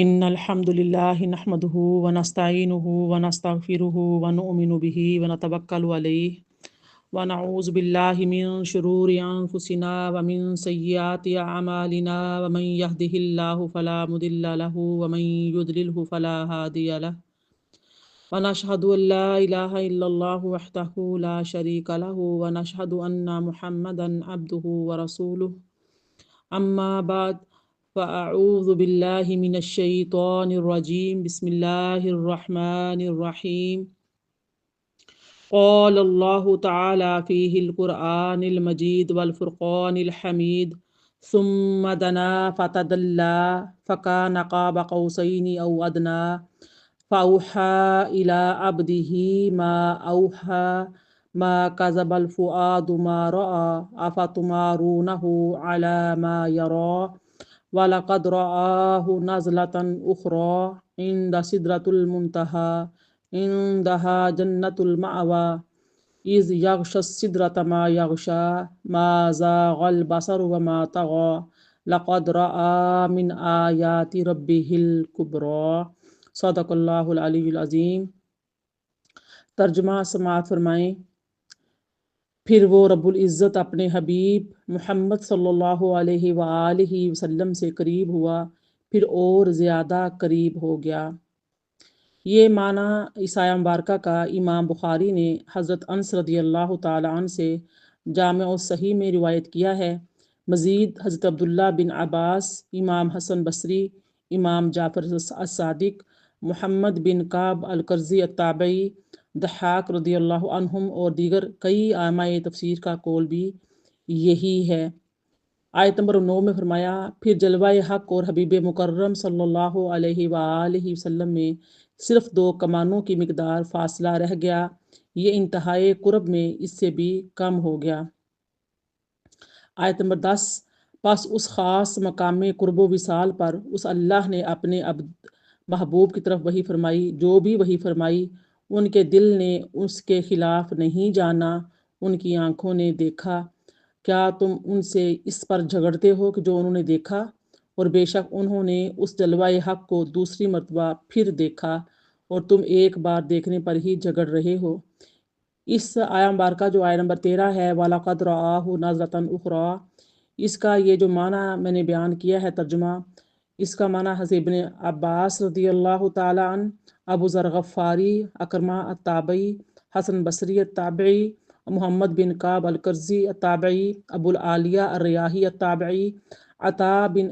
إن الحمد لله نحمده ونستعينه ونستغفره ونؤمن به ونتوكل عليه ونعوذ بالله من شرور أنفسنا ومن سيئات أعمالنا ومن يهده الله فلا مضل له ومن يضلله فلا هادي له ونشهد أن لا إله إلا الله وحده لا شريك له ونشهد أن محمدا عبده ورسوله أما بعد فأعوذ بالله من الشيطان الرجيم بسم الله الرحمن الرحيم قال الله تعالى فيه القرآن المجيد والفرقان الحميد ثم دنا فتدلى فكان قاب قوسين أو أدنى فأوحى إلى عبده ما أوحى ما كذب الفؤاد ما رأى أفتمارونه على ما يرى وَلَقَدْ رَآهُ نَزْلَةً أُخْرَى عِنْدَ سِدْرَةِ الْمُنْتَهَى عِنْدَهَا جَنَّةُ الْمَأْوَى إِذْ يَغْشَى السِّدْرَةَ مَا يَغْشَى مَا زَاغَ الْبَصَرُ وَمَا طَغَى لَقَدْ رَأَى مِنْ آيَاتِ رَبِّهِ الْكُبْرَى صدق اللہ العلی العظیم۔ ترجمہ سماعت فرمائیں۔ پھر وہ رب العزت اپنے حبیب محمد صلی اللہ علیہ وآلہ وسلم سے قریب ہوا، پھر اور زیادہ قریب ہو گیا۔ یہ معنی اس آیہ مبارکہ کا امام بخاری نے حضرت انس رضی اللہ تعالی عنہ سے جامع الصحیح میں روایت کیا ہے۔ مزید حضرت عبداللہ بن عباس، امام حسن بصری، امام جعفر الصادق، محمد بن کعب القرظی التابعی، ضحاک رضی اللہ عنہم اور دیگر کئی ائمہ تفسیر کا قول بھی یہی ہے۔ آیت نمبر 9 میں فرمایا، پھر جلوہ حق اور حبیب مکرم صلی اللہ علیہ وآلہ وسلم میں صرف 2 کمانوں کی مقدار فاصلہ رہ گیا، یہ انتہائی قرب میں اس سے بھی کم ہو گیا۔ آیت نمبر 10، پس اس خاص مقام قرب و وصال پر اس اللہ نے اپنے عبد محبوب کی طرف وحی فرمائی، جو بھی وحی فرمائی ان کے دل نے اس کے خلاف نہیں جانا، ان کی آنکھوں نے دیکھا۔ کیا تم ان سے اس پر جھگڑتے ہو کہ جو انہوں نے دیکھا؟ اور بے شک انہوں نے اس جلوہ حق کو دوسری مرتبہ پھر دیکھا اور تم ایک بار دیکھنے پر ہی جھگڑ رہے ہو۔ اس آیہ مبارکہ جو آیہ نمبر 13 ہے، وَلَقَدْ رَآهُ نَزْلَةً أُخْرَى، اس کا یہ جو معنی میں نے بیان کیا ہے ترجمہ، اس کا معنی حضرت ابن عباس رضی اللہ تعالی عنہ، ابو ذر غفاری، اکرمہ التابعی، حسن بصری التابعی، محمد بن کعب القرظی التابعی، ابو العالیہ الریاحی التابعی، عطا بن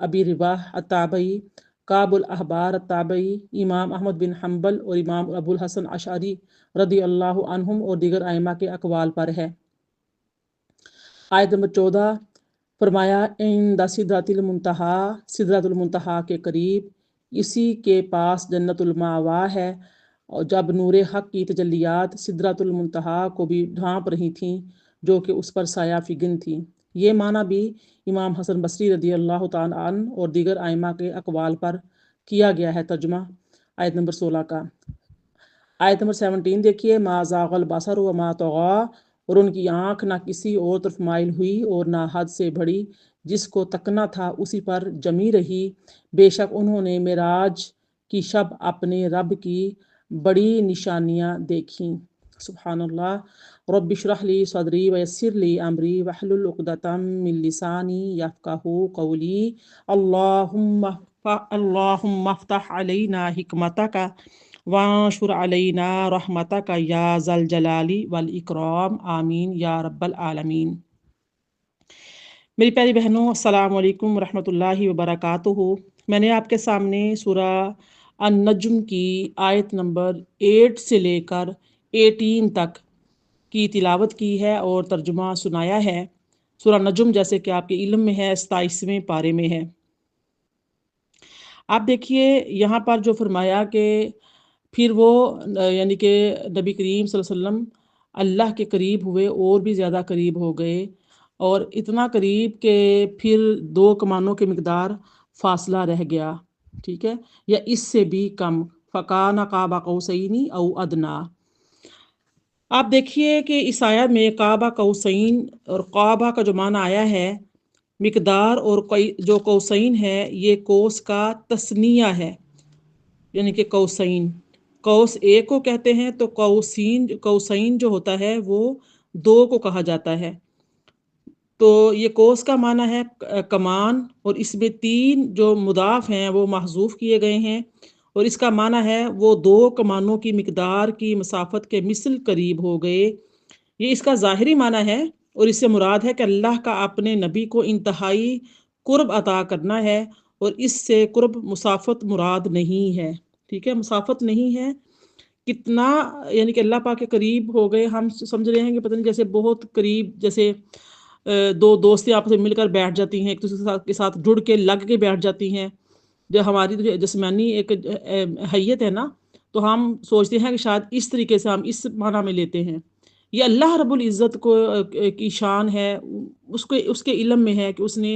ابی رباح التابعی، کعب الاحبار التابعی، امام احمد بن حنبل اور امام ابو الحسن اشعری رضی اللہ عنہم اور دیگر ائمہ کے اقوال پر ہے۔ آیت نمبر 14 فرمایا، عند سدرۃ المنتہا، سدرۃ المنتہا کے قریب، اسی کے پاس جنت المأویٰ ہے، اور جب نور حق کی تجلیات سدرۃ المنتہا کو بھی ڈھانپ رہی تھیں جو کہ اس پر سایہ فگن تھیں۔ یہ معنی بھی امام حسن بصری رضی اللہ تعالیٰ عنہ اور دیگر ائمہ کے اقوال پر کیا گیا ہے۔ ترجمہ آیت نمبر 16 کا۔ آیت نمبر 17 دیکھیے، ما زاغ البصر وما طغی، اور ان کی آنکھ نہ کسی اور طرف مائل ہوئی اور نہ حد سے بڑھی، جس کو تکنا تھا اسی پر جمی رہی۔ بے شک انہوں نے معراج کی شب اپنے رب کی بڑی نشانیاں دیکھیں۔ سبحان اللہ۔ رب اشرح لی صدری ویسر لی امری واحلل عقدۃ من لسانی یفقہوا قولی۔ اللہم افتح علینا حکمتک وانشر علینا رحمتک یا ذا الجلال والاکرام، آمین یا رب العالمین۔ میری پیاری بہنوں، السلام علیکم ورحمۃ اللہ وبرکاتہ۔ میں نے آپ کے سامنے سورہ النجم کی آیت نمبر 8 سے لے کر 18 تک کی تلاوت کی ہے اور ترجمہ سنایا ہے۔ سورہ نجم جیسے کہ آپ کے علم میں ہے 27ویں پارے میں ہے۔ آپ دیکھیے یہاں پر جو فرمایا کہ پھر وہ یعنی کہ نبی کریم صلی اللہ علیہ وسلم اللہ کے قریب ہوئے اور بھی زیادہ قریب ہو گئے، اور اتنا قریب کہ پھر 2 کمانوں کی مقدار فاصلہ رہ گیا، ٹھیک ہے، یا اس سے بھی کم، فَكَانَ قَابَ قَوْسَيْنِ أَوْ أَدْنَىٰ۔ آپ دیکھیے کہ اس آیت میں قاب قوسین اور قابہ کا جو معنی آیا ہے، مقدار اور جو قوسین ہے یہ قوس کا تثنیہ ہے، یعنی کہ قوسین، قوس ایک کو کہتے ہیں، تو قوسین جو ہوتا ہے وہ دو کو کہا جاتا ہے۔ تو یہ قوس کا معنی ہے کمان، اور اس میں تین جو مضاف ہیں وہ محذوف کیے گئے ہیں، اور اس کا معنی ہے وہ دو کمانوں کی مقدار کی مسافت کے مثل قریب ہو گئے۔ یہ اس کا ظاہری معنی ہے، اور اس سے مراد ہے کہ اللہ کا اپنے نبی کو انتہائی قرب عطا کرنا ہے، اور اس سے قرب مسافت مراد نہیں ہے۔ ٹھیک ہے، مسافت نہیں ہے، کتنا، یعنی کہ اللہ پاک کے قریب ہو گئے، ہم سمجھ رہے ہیں کہ پتہ نہیں جیسے بہت قریب، جیسے دو دوستیں آپس میں مل کر بیٹھ جاتی ہیں، ایک دوسرے کے ساتھ جڑ کے لگ کے بیٹھ جاتی ہیں۔ جو ہماری جو جسمانی ایک حیت ہے نا، تو ہم سوچتے ہیں کہ شاید اس طریقے سے ہم اس معنی میں لیتے ہیں۔ یہ اللہ رب العزت کو کی شان ہے، اس کے علم میں ہے کہ اس نے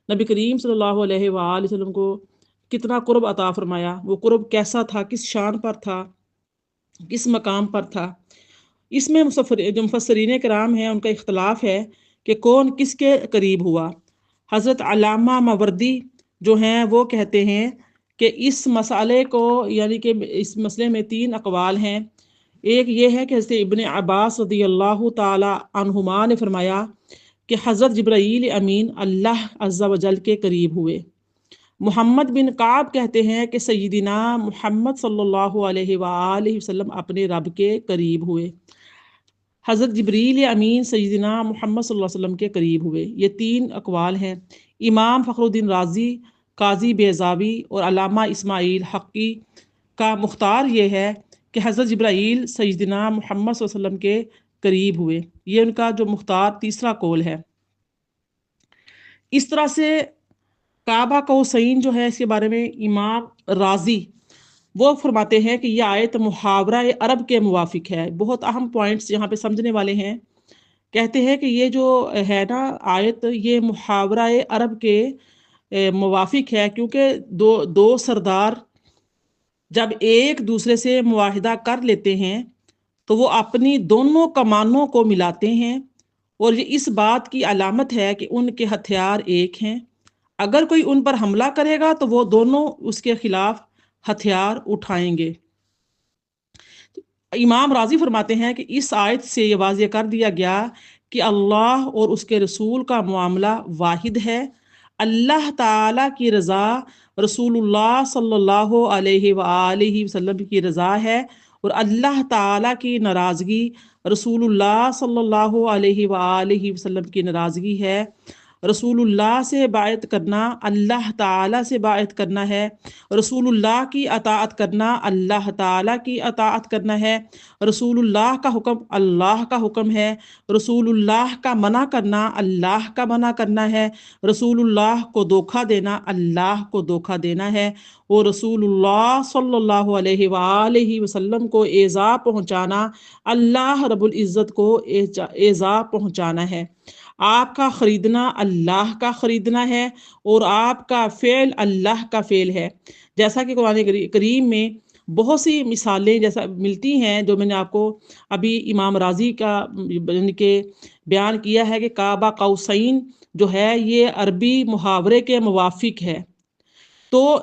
نبی کریم صلی اللہ علیہ وآلہ وسلم کو کتنا قرب عطا فرمایا، وہ قرب کیسا تھا، کس شان پر تھا، کس مقام پر تھا۔ اس میں جو مفسرین کرام ہیں ان کا اختلاف ہے کہ کون کس کے قریب ہوا۔ حضرت علامہ ماوردی جو ہیں وہ کہتے ہیں کہ اس مسئلے کو، یعنی کہ اس مسئلے میں تین اقوال ہیں۔ ایک یہ ہے کہ حضرت ابن عباس رضی اللہ تعالی عنہما نے فرمایا کہ حضرت جبرائیل امین اللہ عز و جل کے قریب ہوئے۔ محمد بن کعب کہتے ہیں کہ سیدنا محمد صلی اللہ علیہ وآلہ وسلم اپنے رب کے قریب ہوئے۔ حضرت جبریل امین سیدنا محمد صلی اللہ علیہ وسلم کے قریب ہوئے۔ یہ تین اقوال ہیں۔ امام فخر الدین رازی، قاضی بیضاوی اور علامہ اسماعیل حقی کا مختار یہ ہے کہ حضرت جبرائیل سیدنا محمد صلی اللہ علیہ وسلم کے قریب ہوئے۔ یہ ان کا جو مختار تیسرا قول ہے۔ اس طرح سے کعبہ قوسین جو ہے، اس کے بارے میں امام رازی وہ فرماتے ہیں کہ یہ آیت محاورہ عرب کے موافق ہے۔ بہت اہم پوائنٹس یہاں پہ سمجھنے والے ہیں۔ کہتے ہیں کہ یہ جو ہے نا آیت، یہ محاورہ عرب کے موافق ہے، کیونکہ دو سردار جب ایک دوسرے سے معاہدہ کر لیتے ہیں تو وہ اپنی دونوں کمانوں کو ملاتے ہیں، اور یہ اس بات کی علامت ہے کہ ان کے ہتھیار ایک ہیں۔ اگر کوئی ان پر حملہ کرے گا تو وہ دونوں اس کے خلاف ہتھیار اٹھائیں گے۔ امام راضی فرماتے ہیں کہ اس آیت سے یہ واضح کر دیا گیا کہ اللہ اور اس کے رسول کا معاملہ واحد ہے۔ اللہ تعالیٰ کی رضا رسول اللہ صلی اللہ علیہ وآلہ وسلم کی رضا ہے، اور اللہ تعالیٰ کی ناراضگی رسول اللہ صلی اللہ علیہ وآلہ وسلم کی ناراضگی ہے۔ رسول اللہ سے باعت کرنا اللہ تعالیٰ سے باعت کرنا ہے، رسول اللہ کی اطاعت کرنا اللہ تعالیٰ کی اطاعت کرنا ہے، رسول اللہ کا حکم اللہ کا حکم ہے، رسول اللہ کا منع کرنا اللہ کا منع کرنا ہے، رسول اللہ کو دھوکہ دینا اللہ کو دھوکہ دینا ہے، اور رسول اللہ صلی اللہ علیہ وآلہ وسلم کو ایذا پہنچانا اللہ رب العزت کو ایذا پہنچانا ہے۔ آپ کا خریدنا اللہ کا خریدنا ہے، اور آپ کا فعل اللہ کا فعل ہے۔ جیسا کہ قرآن کریم میں بہت سی مثالیں جیسا ملتی ہیں، جو میں نے آپ کو ابھی امام راضی کا یعنی کہ بیان کیا ہے کہ کعبہ قوسین جو ہے یہ عربی محاورے کے موافق ہے۔ تو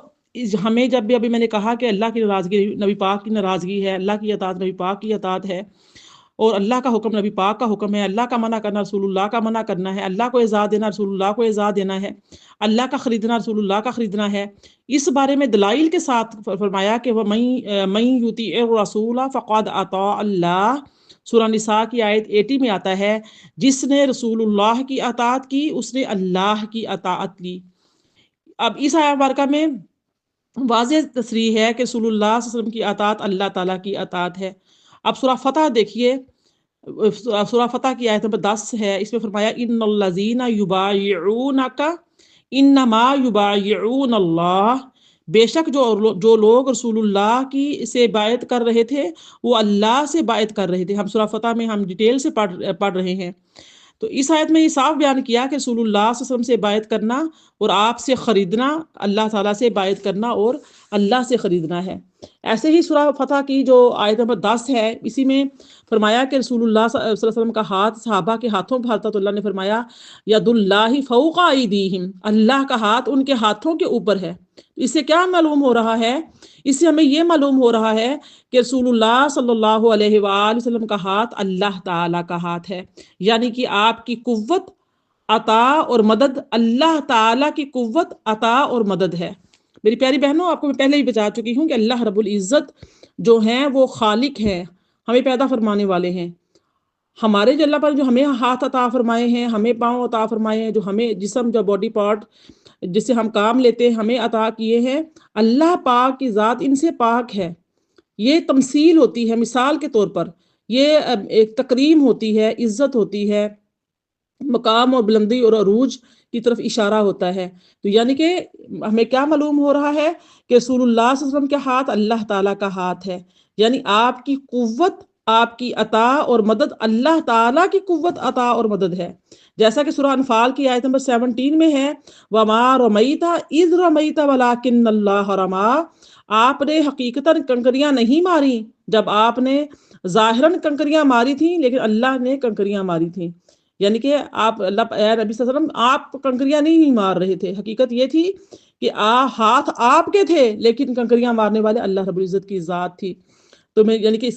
ہمیں جب بھی ابھی میں نے کہا کہ اللہ کی ناراضگی نبی پاک کی ناراضگی ہے، اللہ کی اطاعت نبی پاک کی اطاعت ہے، اور اللہ کا حکم نبی پاک کا حکم ہے، اللہ کا منع کرنا رسول اللہ کا منع کرنا ہے، اللہ کو اعزاز دینا رسول اللہ کو اعزاز دینا ہے، اللہ کا خریدنا رسول اللہ کا خریدنا ہے۔ اس بارے میں دلائل کے ساتھ فرمایا کہ وَمَن يُطِعِ الرَّسُولَ فَقَدْ أَطَاعَ اللَّهَ، سورہ نساء کی آیت 80 میں آتا ہے، جس نے رسول اللہ کی اطاعت کی اس نے اللہ کی اطاعت کی۔ اب اس آیت مبارکہ میں واضح تصریح ہے کہ رسول اللہ صلی اللہ علیہ وسلم کی اطاعت اللہ تعالیٰ کی اطاعت ہے۔ اب سورہ فتح دیکھیے، سورہ فتح کی آیت نمبر 10 ہے، اس میں فرمایا ان الذین یبایعونک انما یبایعون اللہ، بے شک جو لوگ رسول اللہ کی سے بیعت کر رہے تھے وہ اللہ سے بیعت کر رہے تھے۔ ہم سورہ فتح میں ہم ڈیٹیل سے پڑھ رہے ہیں۔ تو اس آیت میں یہ صاف بیان کیا کہ رسول اللہ صلی اللہ علیہ وسلم سے بیعت کرنا اور آپ سے خریدنا، اللہ تعالیٰ سے بیعت کرنا اور اللہ سے خریدنا ہے۔ ایسے ہی سورہ فتح کی جو آیت نمبر 10 ہے، اسی میں فرمایا کہ رسول اللہ صلی اللہ علیہ وسلم کا ہاتھ صحابہ کے ہاتھوں پر تھا، تو اللہ نے فرمایا ید اللہ فوق ایدیہم، اللہ کا ہاتھ ان کے ہاتھوں کے اوپر ہے۔ اس سے کیا معلوم ہو رہا ہے؟ اس سے ہمیں یہ معلوم ہو رہا ہے کہ رسول اللہ صلی اللہ علیہ وآلہ وسلم کا ہاتھ اللہ تعالیٰ کا ہاتھ ہے، یعنی کہ آپ کی قوت، عطا اور مدد اللہ تعالیٰ کی قوت، عطا اور مدد ہے۔ میری پیاری بہنوں، آپ کو میں پہلے ہی بتا چکی ہوں کہ اللہ رب العزت جو ہیں وہ خالق ہیں، ہمیں پیدا فرمانے والے ہیں۔ ہمارے جو اللہ پر جو ہمیں ہاتھ عطا فرمائے ہیں، ہمیں پاؤں عطا فرمائے ہیں، جو ہمیں جسم، جو باڈی پارٹ جس سے ہم کام لیتے ہیں ہمیں عطا کیے ہیں، اللہ پاک کی ذات ان سے پاک ہے۔ یہ تمثیل ہوتی ہے، مثال کے طور پر یہ ایک تکریم ہوتی ہے، عزت ہوتی ہے، مقام اور بلندی اور عروج کی طرف اشارہ ہوتا ہے۔ تو یعنی کہ ہمیں کیا معلوم ہو رہا ہے کہ رسول اللہ صلی اللہ علیہ وسلم کے ہاتھ اللہ تعالیٰ کا ہاتھ ہے، یعنی آپ کی قوت، آپ کی عطا اور مدد اللہ تعالیٰ کی قوت، عطا اور مدد ہے۔ جیسا کہ سورہ انفال کی آیت نمبر 17 میں ہے، وَمَا رَمَيْتَ إِذْ رَمَيْتَ وَلَٰكِنَّ اللَّهَ رَمَىٰ، آپ نے حقیقتاً کنکریاں نہیں ماری جب آپ نے ظاہراً کنکریاں ماری تھیں، لیکن اللہ نے کنکریاں ماری تھیں۔ یعنی کہ آپ اے نبی صلی اللہ علیہ وسلم، آپ کنکریاں نہیں مار رہے تھے، حقیقت یہ تھی کہ ہاتھ آپ کے تھے، لیکن کنکریاں مارنے والے اللہ رب العزت کی ذات تھی۔ تو میں یعنی کہ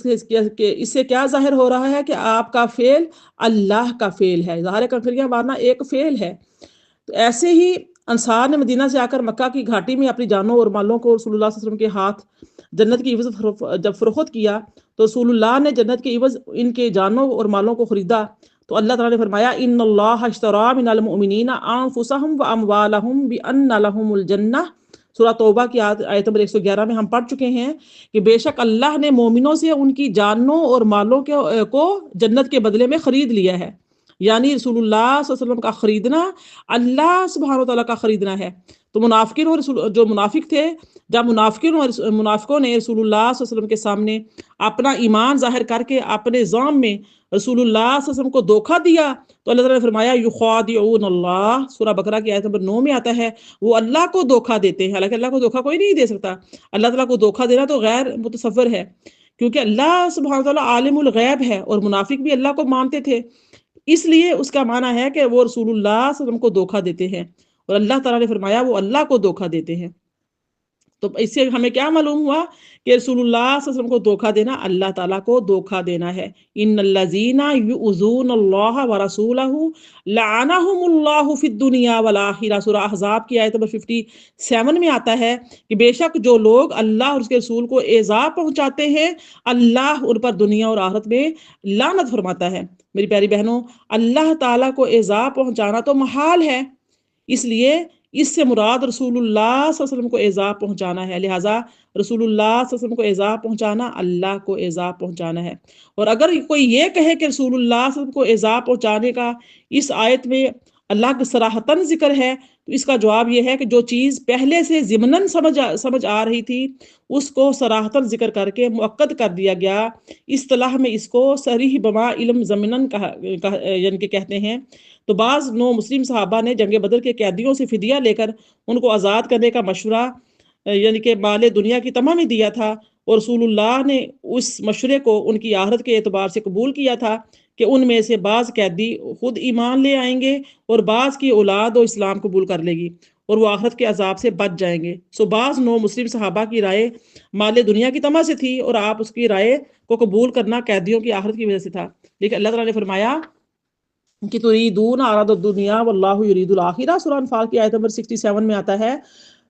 اس سے کیا ظاہر ہو رہا ہے کہ آپ کا فعل اللہ کا فعل ہے، ظاہر کنکریاں مارنا ایک فعل ہے۔ تو ایسے ہی انصار نے مدینہ سے آ کر مکہ کی گھاٹی میں اپنی جانوں اور مالوں کو رسول اللہ صلی اللہ علیہ وسلم کے ہاتھ جنت کی عوض جب فروخت کیا، تو رسول اللہ نے جنت کی عوض ان کے جانوں اور مالوں کو خریدا۔ تو اللہ تعالیٰ نے فرمایا ان اللہ اشتری من المؤمنین انفسهم واموالهم بان لهم الجنہ، سورہ توبہ کی آیت نمبر 111 میں ہم پڑھ چکے ہیں کہ بے شک اللہ نے مومنوں سے ان کی جانوں اور مالوں کو جنت کے بدلے میں خرید لیا ہے۔ یعنی رسول اللہ صلی اللہ علیہ وسلم کا خریدنا اللہ سبحانہ وتعالیٰ کا خریدنا ہے۔ تو منافقین اور جو منافق تھے، جب منافقوں نے رسول اللہ صلی اللہ علیہ وسلم کے سامنے اپنا ایمان ظاہر کر کے اپنے ظام میں رسول اللہ صلی اللہ علیہ وسلم کو دھوکہ دیا، تو اللہ تعالیٰ نے فرمایا یخادعون اللہ، سورہ بقرہ کی آیت نمبر 9 میں آتا ہے، وہ اللہ کو دھوکہ دیتے ہیں، حالانکہ اللہ کو دھوکہ کوئی نہیں دے سکتا۔ اللہ تعالیٰ کو دھوکہ دینا تو غیر متصور ہے، کیونکہ اللہ سبحانہ وتعالیٰ عالم الغیب ہے، اور منافق بھی اللہ کو مانتے تھے، اس لیے اس کا معنی ہے کہ وہ رسول اللہ صلی اللہ علیہ وسلم کو دھوکہ دیتے ہیں، اور اللہ تعالیٰ نے فرمایا وہ اللہ کو دھوکہ دیتے ہیں۔ تو اس سے ہمیں کیا معلوم ہوا کہ رسول اللہ صلی اللہ علیہ وسلم کو دھوکہ دینا اللہ تعالیٰ کو دھوکہ دینا ہے۔ ان الذین یؤذون اللہ ورسولہ لعنہم اللہ فی الدنیا والآخرہ، سورہ احزاب کی آیت نمبر 57 میں آتا ہے کہ بے شک جو لوگ اللہ اور اس کے رسول کو ایذا پہنچاتے ہیں، اللہ ان پر دنیا اور آخرت میں لعنت فرماتا ہے۔ میری پیاری بہنوں، اللہ تعالیٰ کو ایذا پہنچانا تو محال ہے، اس لیے اس سے مراد رسول اللہ صلی اللہ علیہ وسلم کو ایذا پہنچانا ہے، لہٰذا رسول اللہ صلی اللہ علیہ وسلم کو ایذا پہنچانا اللہ کو ایذا پہنچانا ہے۔ اور اگر کوئی یہ کہے کہ رسول اللہ صلی اللہ علیہ وسلم کو ایذا پہنچانے کا اس آیت میں اللہ کا صراحتاً ذکر ہے، تو اس کا جواب یہ ہے کہ جو چیز پہلے سے ضمناً سمجھ آ رہی تھی اس کو صراحتاً ذکر کر کے مؤکد کر دیا گیا۔ اصطلاح میں اس کو صریح بما علم ضمناً یعنی کہ کہتے ہیں۔ تو بعض نو مسلم صحابہ نے جنگ بدر کے قیدیوں سے فدیہ لے کر ان کو آزاد کرنے کا مشورہ یعنی کہ مال دنیا کی تمام میں دیا تھا، اور رسول اللہ نے اس مشورے کو ان کی آخرت کے اعتبار سے قبول کیا تھا کہ ان میں سے بعض قیدی خود ایمان لے آئیں گے اور بعض کی اولاد و اسلام قبول کر لے گی اور وہ آخرت کے عذاب سے بچ جائیں گے۔ سو بعض نو مسلم صحابہ کی رائے مال دنیا کی تمام سے تھی، اور آپ اس کی رائے کو قبول کرنا قیدیوں کی آخرت کی وجہ سے تھا، لیکن اللہ تعالیٰ نے فرمایا کہ تریدون عرض الدنیا واللہ یرید الآخرہ، سورہ انفال کی آیت نمبر 67 میں آتا ہے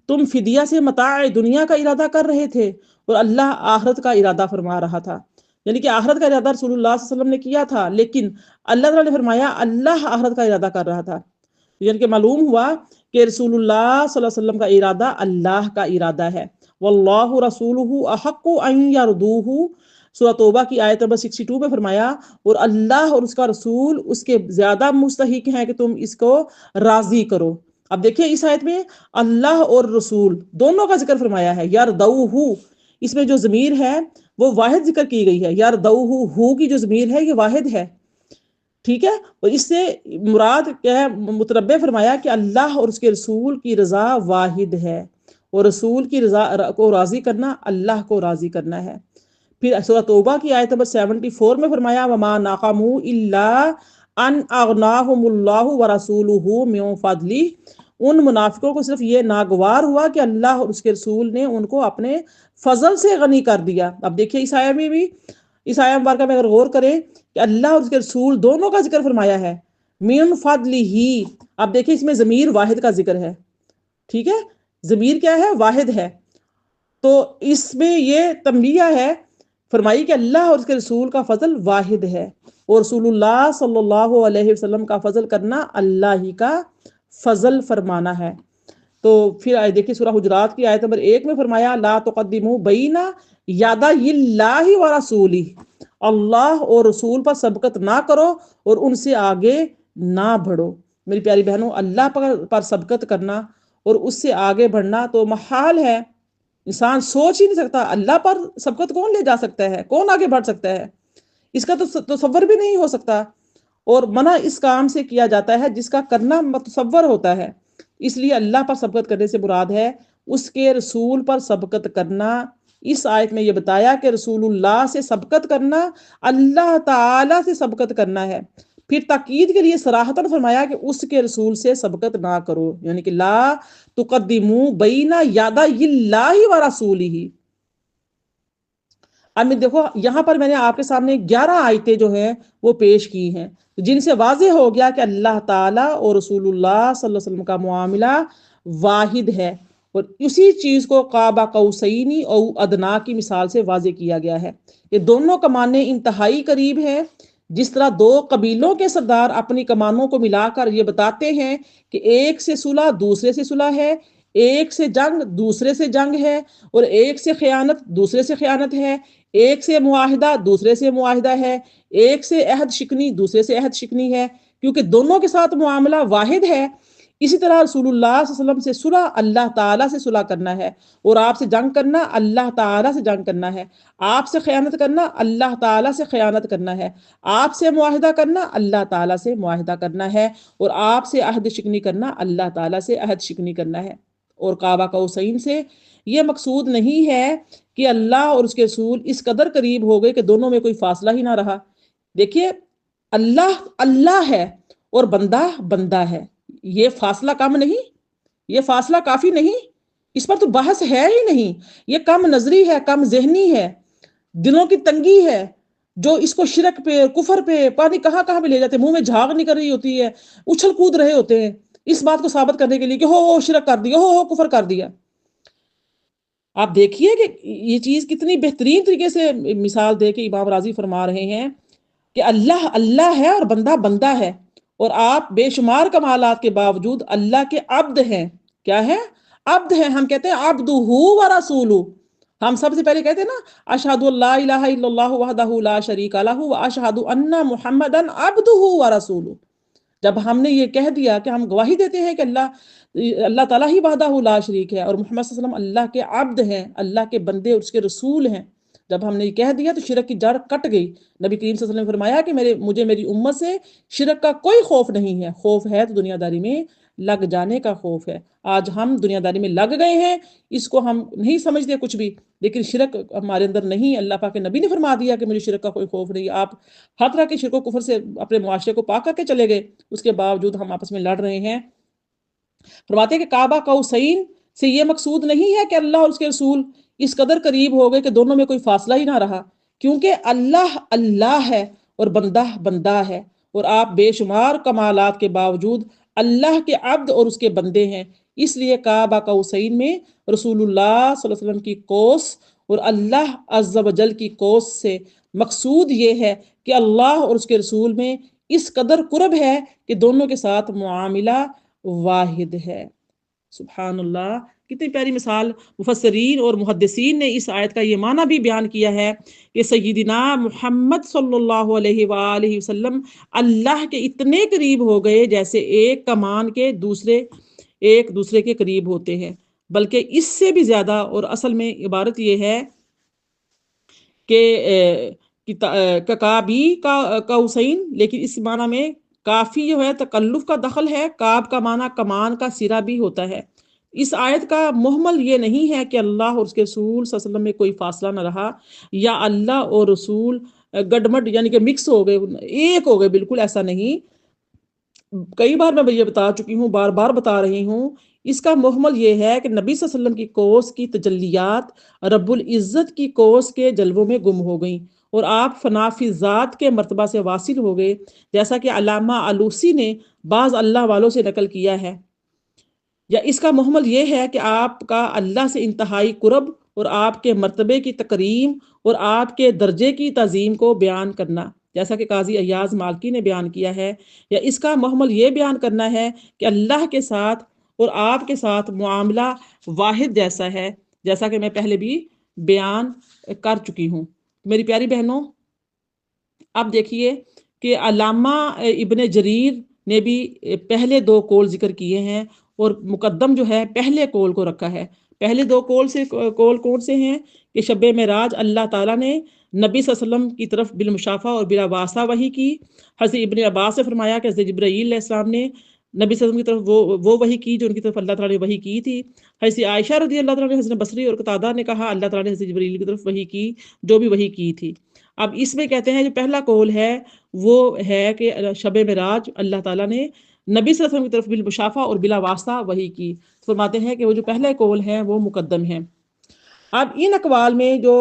تم فدیہ سے متاع دنیا کا ارادہ کر رہے تھے اور اللہ آخرت کا ارادہ فرما رہا تھا، یعنی کہ آخرت کا ارادہ رسول اللہ صلی اللہ علیہ وسلم نے کیا تھا، لیکن اللہ تعالیٰ نے فرمایا اللہ آخرت کا ارادہ کر رہا تھا، یعنی کہ معلوم ہوا کہ رسول اللہ صلی اللہ علیہ وسلم کا ارادہ اللہ کا ارادہ ہے۔ واللہ رسولہ احق ان یرضوہ، سورہ توبہ کی آیت نمبر 62 میں فرمایا اور اللہ اور اس کا رسول اس کے زیادہ مستحق ہیں کہ تم اس کو راضی کرو۔ اب دیکھیں اس آیت میں اللہ اور رسول دونوں کا ذکر فرمایا ہے، یرضوہ، اس میں جو ضمیر ہے وہ واحد ذکر کی گئی ہے، یرضوہ ہو کی جو ضمیر ہے یہ واحد ہے، ٹھیک ہے، اور اس سے مراد کیا ہے، متنبع فرمایا کہ اللہ اور اس کے رسول کی رضا واحد ہے، اور رسول کی رضا کو راضی کرنا اللہ کو راضی کرنا ہے۔ پھر سورہ توبہ کی آیت نمبر 74 میں فرمایا وما ناقموا الا ان اغناہم اللہ ورسولہ من فضلہ، ان منافقوں کو صرف یہ ناگوار ہوا کہ اللہ اور اس کے رسول نے ان کو اپنے فضل سے غنی کر دیا۔ اب دیکھیے اس آیت میں بھی، اس آیت مبارکہ میں اگر غور کریں کہ اللہ اور اس کے رسول دونوں کا ذکر فرمایا ہے، من فضلہ، اب دیکھیں اس میں ضمیر واحد کا ذکر ہے، ٹھیک ہے، ضمیر کیا ہے؟ واحد ہے، تو اس میں یہ تنبیہ ہے، فرمائی کہ اللہ اور اس کے رسول کا فضل واحد ہے، اور رسول اللہ صلی اللہ علیہ وسلم کا فضل کرنا اللہ ہی کا فضل فرمانا ہے۔ تو پھر آئے دیکھیے سورہ حجرات کی آیت نمبر 1 میں فرمایا لا تقدموا بین یدی اللہ ورسولہ، اللہ اور رسول پر سبقت نہ کرو اور ان سے آگے نہ بڑھو۔ میری پیاری بہنوں، اللہ پر سبقت کرنا اور اس سے آگے بڑھنا تو محال ہے، انسان سوچ ہی نہیں سکتا۔ اللہ پر سبقت کون لے جا سکتا ہے؟ کون آگے بڑھ سکتا ہے؟ اس کا تو تصور بھی نہیں ہو سکتا، اور منع اس کام سے کیا جاتا ہے جس کا کرنا متصور ہوتا ہے۔ اس لیے اللہ پر سبقت کرنے سے مراد ہے اس کے رسول پر سبقت کرنا۔ اس آیت میں یہ بتایا کہ رسول اللہ سے سبقت کرنا اللہ تعالی سے سبقت کرنا ہے۔ پھر تاکید کے لیے صراحتاً فرمایا کہ اس کے رسول سے سبقت نہ کرو، یعنی کہ لا تقدموا بین یدی اللہ ورسولہ۔ اب دیکھو یہاں پر میں نے آپ کے سامنے 11 آیتیں جو ہیں وہ پیش کی ہیں، جن سے واضح ہو گیا کہ اللہ تعالیٰ اور رسول اللہ صلی اللہ علیہ وسلم کا معاملہ واحد ہے، اور اسی چیز کو قاب قوسین او ادنا کی مثال سے واضح کیا گیا ہے۔ یہ دونوں کمانیں انتہائی قریب ہیں، جس طرح دو قبیلوں کے سردار اپنی کمانوں کو ملا کر یہ بتاتے ہیں کہ ایک سے صلح دوسرے سے صلح ہے، ایک سے جنگ دوسرے سے جنگ ہے، اور ایک سے خیانت دوسرے سے خیانت ہے، ایک سے معاہدہ دوسرے سے معاہدہ ہے، ایک سے عہد شکنی دوسرے سے عہد شکنی ہے، کیونکہ دونوں کے ساتھ معاملہ واحد ہے۔ اسی طرح رسول اللہ صلی اللہ علیہ وسلم سے صلح اللہ تعالیٰ سے صلح کرنا ہے، اور آپ سے جنگ کرنا اللہ تعالیٰ سے جنگ کرنا ہے، آپ سے خیانت کرنا اللہ تعالیٰ سے خیانت کرنا ہے، آپ سے معاہدہ کرنا اللہ تعالیٰ سے معاہدہ کرنا ہے، اور آپ سے عہد شکنی کرنا اللہ تعالیٰ سے عہد شکنی کرنا ہے۔ اور قاب قوسین سے یہ مقصود نہیں ہے کہ اللہ اور اس کے رسول اس قدر قریب ہو گئے کہ دونوں میں کوئی فاصلہ ہی نہ رہا۔ دیکھیے اللہ اللہ ہے اور بندہ بندہ ہے، یہ فاصلہ کم نہیں، یہ فاصلہ کافی نہیں، اس پر تو بحث ہے ہی نہیں۔ یہ کم نظری ہے، کم ذہنی ہے، دلوں کی تنگی ہے، جو اس کو شرک پہ کفر پہ پانی کہاں کہاں پہ لے جاتے ہیں، منہ میں جھاگ نکل رہی ہوتی ہے، اچھل کود رہے ہوتے ہیں اس بات کو ثابت کرنے کے لیے کہ ہو شرک کر دیا، ہو کفر کر دیا۔ آپ دیکھیے کہ یہ چیز کتنی بہترین طریقے سے مثال دے کے امام راضی فرما رہے ہیں کہ اللہ اللہ ہے اور بندہ بندہ ہے، اور آپ بے شمار کمالات کے باوجود اللہ کے عبد ہیں۔ کیا ہے؟ عبد ہیں۔ ہم کہتے ہیں عبدہ و رسولہ، ہم سب سے پہلے کہتے ہیں نا اشہد اللہ الہ الا اللہ وحدہ لا شریک لہ واشہد ان محمدا عبدہ و رسولہ۔ جب ہم نے یہ کہہ دیا کہ ہم گواہی دیتے ہیں کہ اللہ تعالیٰ ہی وحدہ لا شریک ہے، اور محمد صلی اللہ علیہ وسلم اللہ کے عبد ہیں، اللہ کے بندے اور اس کے رسول ہیں، جب ہم نے یہ کہہ دیا تو شرک کی جڑ کٹ گئی۔ نبی کریم صلی اللہ علیہ وسلم نے فرمایا کہ مجھے میری امت سے شرک کا کوئی خوف نہیں ہے، خوف ہے تو دنیا داری میں لگ جانے کا خوف ہے۔ آج ہم دنیا داری میں لگ گئے ہیں، اس کو ہم نہیں سمجھتے کچھ بھی، لیکن شرک ہمارے اندر نہیں۔ اللہ پاک کے نبی نے فرما دیا کہ مجھے شرک کا کوئی خوف نہیں۔ آپ ہر طرح کے شرک و کفر سے اپنے معاشرے کو پاک کر کے چلے گئے، اس کے باوجود ہم آپس میں لڑ رہے ہیں۔ فرماتے ہیں کہ کعبہ قوسین سے یہ مقصود نہیں ہے کہ اللہ اور اس کے رسول اس قدر قریب ہو گئے کہ دونوں میں کوئی فاصلہ ہی نہ رہا، کیونکہ اللہ اللہ ہے اور بندہ بندہ ہے، اور آپ بے شمار کمالات کے باوجود اللہ کے عبد اور اس کے بندے ہیں۔ اس لیے کعبہ قوسین میں رسول اللہ صلی اللہ علیہ وسلم کی قوس اور اللہ عز و جل کی قوس سے مقصود یہ ہے کہ اللہ اور اس کے رسول میں اس قدر قرب ہے کہ دونوں کے ساتھ معاملہ واحد ہے۔ سبحان اللہ، کتنی پیاری مثال۔ مفسرین اور محدثین نے اس آیت کا یہ معنی بھی بیان کیا ہے کہ سیدنا محمد صلی اللہ علیہ وآلہ وسلم اللہ کے اتنے قریب ہو گئے جیسے ایک کمان کے دوسرے ایک دوسرے کے قریب ہوتے ہیں، بلکہ اس سے بھی زیادہ، اور اصل میں عبارت یہ ہے کہ کعبی قوسین، لیکن اس معنی میں کافی جو ہے تکلف کا دخل ہے۔ کعب کا معنی کمان کا سرا بھی ہوتا ہے، اس آیت کا محمل یہ نہیں ہے کہ اللہ اور اس کے رسول صلی اللہ علیہ وسلم میں کوئی فاصلہ نہ رہا، یا اللہ اور رسول گڈمڈ یعنی کہ مکس ہو گئے، ایک ہو گئے، بالکل ایسا نہیں۔ کئی بار میں یہ بتا چکی ہوں، بار بار بتا رہی ہوں، اس کا محمل یہ ہے کہ نبی صلی اللہ علیہ وسلم کی کوس کی تجلیات رب العزت کی کوس کے جلووں میں گم ہو گئیں، اور آپ فنا فی ذات کے مرتبہ سے واصل ہو گئے، جیسا کہ علامہ آلوسی نے بعض اللہ والوں سے نقل کیا ہے۔ یا اس کا محمل یہ ہے کہ آپ کا اللہ سے انتہائی قرب اور آپ کے مرتبے کی تکریم اور آپ کے درجے کی تعظیم کو بیان کرنا، جیسا کہ قاضی ایاز مالکی نے بیان کیا ہے۔ یا اس کا محمل یہ بیان کرنا ہے کہ اللہ کے ساتھ اور آپ کے ساتھ معاملہ واحد جیسا ہے، جیسا کہ میں پہلے بھی بیان کر چکی ہوں۔ میری پیاری بہنوں، اب دیکھیے کہ علامہ ابن جریر نے بھی پہلے دو قول ذکر کیے ہیں، اور مقدم جو ہے پہلے قول کو رکھا ہے۔ پہلے دو قول کون سے ہیں کہ شب معراج اللہ تعالیٰ نے نبی صلی اللہ علیہ وسلم کی طرف بالمشافہ اور بلا واسطہ وحی کی۔ حضرت ابن عباس سے فرمایا کہ حضرت جبرائیل علیہ السلام نے نبی صلی اللہ علیہ وسلم کی طرف وہ وحی کی جو ان کی طرف اللہ تعالیٰ نے وحی کی تھی۔ حضرت عائشہ رضی اللہ تعالیٰ نے حضرت بصری اور قتادہ نے کہا اللہ تعالیٰ نے حضرت جبرائیل کی طرف وحی کی جو بھی وحی کی تھی۔ اب اس میں کہتے ہیں جو پہلا قول ہے وہ ہے کہ شب معراج اللہ تعالیٰ نے نبی صلی اللہ علیہ وسلم کی طرف بالمشافہ اور بلا واسطہ وحی کی۔ فرماتے ہیں کہ وہ جو پہلا قول ہے وہ مقدم ہے۔ اب ان اقوال میں جو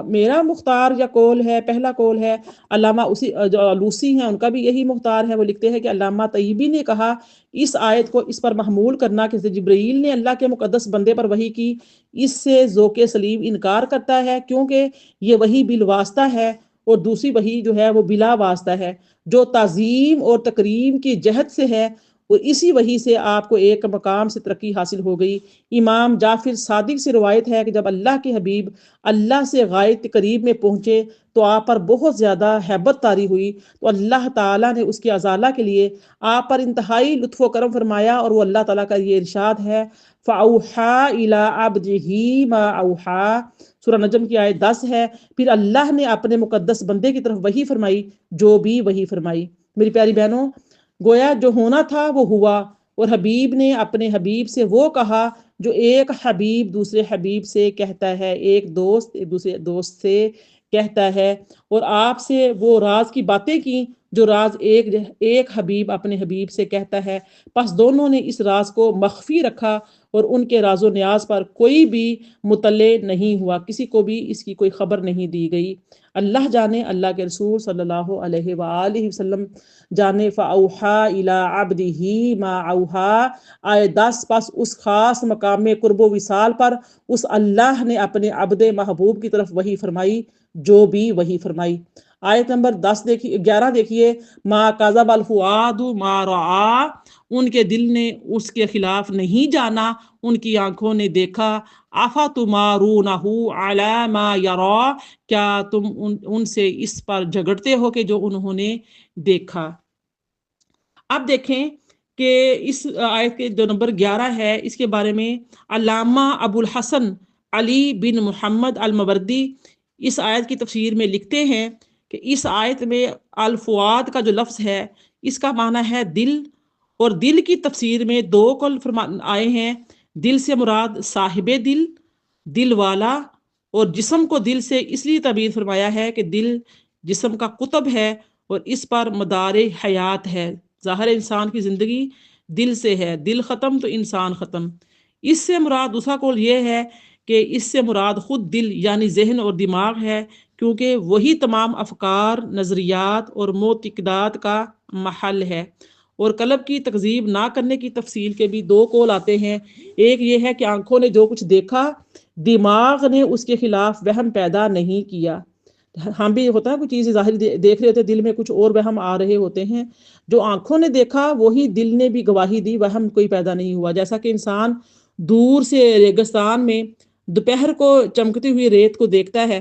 میرا مختار یا قول ہے، پہلا قول ہے، علامہ جو آلوسی ہیں ان کا بھی یہی مختار ہے۔ وہ لکھتے ہیں کہ علامہ طیبی نے کہا اس آیت کو اس پر محمول کرنا کہ جبرائیل نے اللہ کے مقدس بندے پر وحی کی، اس سے ذوق سلیم انکار کرتا ہے، کیونکہ یہ وحی بالواسطہ ہے اور دوسری وحی جو ہے وہ بلا واسطہ ہے، جو تعظیم اور تکریم کی جہت سے ہے، اور اسی وحی سے آپ کو ایک مقام سے ترقی حاصل ہو گئی۔ امام جعفر صادق سے روایت ہے کہ جب اللہ کے حبیب اللہ سے غایت قریب میں پہنچے تو آپ پر بہت زیادہ ہیبت طاری ہوئی، تو اللہ تعالیٰ نے اس کی ازالہ کے لیے آپ پر انتہائی لطف و کرم فرمایا، اور وہ اللہ تعالیٰ کا یہ ارشاد ہے فَأَوْحَا إِلَىٰ عَبْدِهِ مَا أَوْحَا، سورہ نجم کی آیت 10 ہے۔ پھر اللہ نے اپنے مقدس بندے کی طرف وحی فرمائی جو بھی وحی فرمائی۔ میری پیاری بہنوں، گویا جو ہونا تھا وہ ہوا، اور حبیب نے اپنے حبیب سے وہ کہا جو ایک حبیب دوسرے حبیب سے کہتا ہے، ایک دوست ایک دوسرے دوست سے کہتا ہے، اور آپ سے وہ راز کی باتیں کی جو راز ایک حبیب اپنے حبیب سے کہتا ہے۔ پس دونوں نے اس راز کو مخفی رکھا، اور ان کے راز و نیاز پر کوئی بھی مطلع نہیں ہوا، کسی کو بھی اس کی کوئی خبر نہیں دی گئی۔ اللہ جانے، اللہ کے رسول صلی اللہ علیہ وآلہ وسلم جانے۔ فَأَوْحَا إِلَىٰ عَبْدِهِ مَا أَوْحَا، آیت 10، پس اس خاص مقام قرب و وصال پر اس اللہ نے اپنے عبد محبوب کی طرف وحی فرمائی جو بھی وحی فرمائی۔ آیت نمبر 11 دیکھیے، ما کذب الفؤاد ما رعا، ان کے دل نے اس کے خلاف نہیں جانا، ان کی آنکھوں نے دیکھا۔ افتمارونہ علی ما یرا، کیا تم ان سے اس پر جھگڑتے ہو کہ جو انہوں نے دیکھا۔ اب دیکھیں کہ اس آیت کے جو نمبر 11 ہے اس کے بارے میں علامہ ابو الحسن علی بن محمد الموردی اس آیت کی تفسیر میں لکھتے ہیں کہ اس آیت میں الفؤاد کا جو لفظ ہے اس کا معنی ہے دل، اور دل کی تفسیر میں دو قول آئے ہیں۔ دل سے مراد صاحب دل، دل والا، اور جسم کو دل سے اس لیے تعبیر فرمایا ہے کہ دل جسم کا قطب ہے اور اس پر مدار حیات ہے۔ ظاہر انسان کی زندگی دل سے ہے، دل ختم تو انسان ختم۔ اس سے مراد دوسرا قول یہ ہے کہ اس سے مراد خود دل یعنی ذہن اور دماغ ہے، کیونکہ وہی تمام افکار، نظریات اور معتقدات کا محل ہے۔ اور قلب کی تکذیب نہ کرنے کی تفصیل کے بھی دو قول آتے ہیں۔ ایک یہ ہے کہ آنکھوں نے جو کچھ دیکھا، دماغ نے اس کے خلاف وہم پیدا نہیں کیا۔ ہم بھی ہوتا ہے کوئی چیز ظاہر دیکھ رہے ہوتے، دل میں کچھ اور وہم آ رہے ہوتے ہیں، جو آنکھوں نے دیکھا وہی دل نے بھی گواہی دی، وہم کوئی پیدا نہیں ہوا۔ جیسا کہ انسان دور سے ریگستان میں دوپہر کو چمکتی ہوئی ریت کو دیکھتا ہے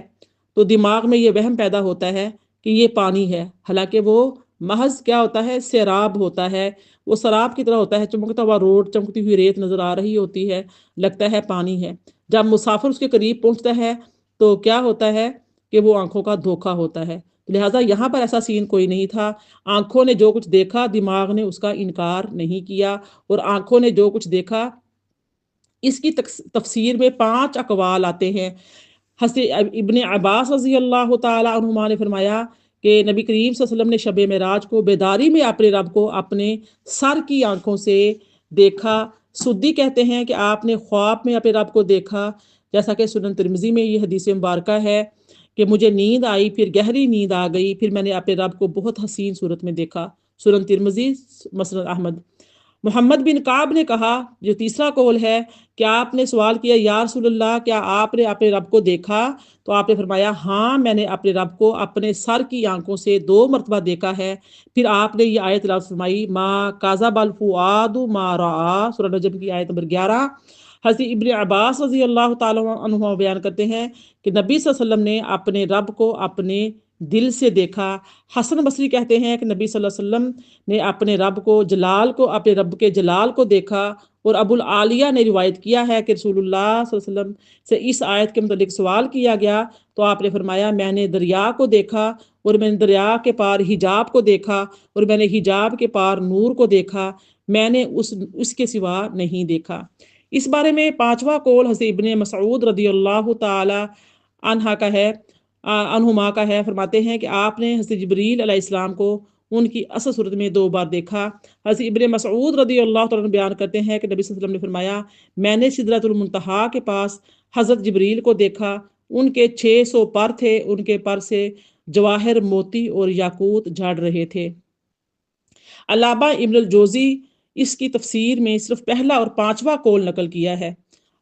تو دماغ میں یہ وہم پیدا ہوتا ہے کہ یہ پانی ہے، حالانکہ وہ محض کیا ہوتا ہے، سیراب ہوتا ہے، وہ سراب کی طرح ہوتا ہے، چمکتا ہوا روڈ، چمکتی ہوئی ریت نظر آ رہی ہوتی ہے، لگتا ہے پانی ہے۔ جب مسافر اس کے قریب پہنچتا ہے تو کیا ہوتا ہے کہ وہ آنکھوں کا دھوکا ہوتا ہے۔ لہٰذا یہاں پر ایسا سین کوئی نہیں تھا، آنکھوں نے جو کچھ دیکھا دماغ نے اس کا انکار نہیں کیا، اور آنکھوں نے جو کچھ دیکھا اس کی تفسیر میں 5 اقوال آتے ہیں۔ حضرت ابن عباس رضی اللہ تعالی عنہما نے فرمایا کہ نبی کریم صلی اللہ علیہ وسلم نے شب معراج کو بیداری میں اپنے رب کو اپنے سر کی آنکھوں سے دیکھا۔ سدی کہتے ہیں کہ آپ نے خواب میں اپنے رب کو دیکھا، جیسا کہ سنن ترمذی میں یہ حدیث مبارکہ ہے کہ مجھے نیند آئی، پھر گہری نیند آ گئی، پھر میں نے اپنے رب کو بہت حسین صورت میں دیکھا۔ سنن ترمذی، مسند احمد۔ محمد بن کعب نے کہا، جو تیسرا قول ہے، کہ آپ نے سوال کیا یا رسول اللہ کیا آپ نے اپنے رب کو دیکھا؟ تو آپ نے فرمایا ہاں، میں نے اپنے رب کو اپنے سر کی آنکھوں سے 2 مرتبہ دیکھا ہے۔ پھر آپ نے یہ آیت تلاوت فرمائی، ما کذب الفؤاد ما رأى، سورہ نجم کی آیت نمبر 11۔ حضرت ابن عباس رضی اللہ تعالیٰ عنہ بیان کرتے ہیں کہ نبی صلی اللہ علیہ وسلم نے اپنے رب کو اپنے دل سے دیکھا۔ حسن بصری کہتے ہیں کہ نبی صلی اللہ علیہ وسلم نے اپنے رب کو اپنے رب کے جلال کو دیکھا۔ اور ابو العالیہ نے روایت کیا ہے کہ رسول اللہ صلی اللہ علیہ وسلم سے اس آیت کے متعلق سوال کیا گیا تو آپ نے فرمایا میں نے دریا کو دیکھا، اور میں نے دریا کے پار حجاب کو دیکھا، اور میں نے حجاب کے پار نور کو دیکھا، میں نے اس کے سوا نہیں دیکھا۔ اس بارے میں 5واں قول حضرت ابن مسعود رضی اللہ تعالی عنہما کا ہے، فرماتے ہیں کہ آپ نے حضرت جبریل علیہ السلام کو ان کی اصل صورت میں 2 بار دیکھا۔ حضرت ابن مسعود رضی اللہ تعالیٰ بیان کرتے ہیں کہ نبی صلی اللہ علیہ وسلم نے فرمایا میں نے سدرۃ المنتہا کے پاس حضرت جبریل کو دیکھا، ان کے 600 پر تھے، ان کے پر سے جواہر، موتی اور یاقوت جھڑ رہے تھے۔ علامہ ابن الجوزی اس کی تفسیر میں صرف پہلا اور 5واں قول نقل کیا ہے۔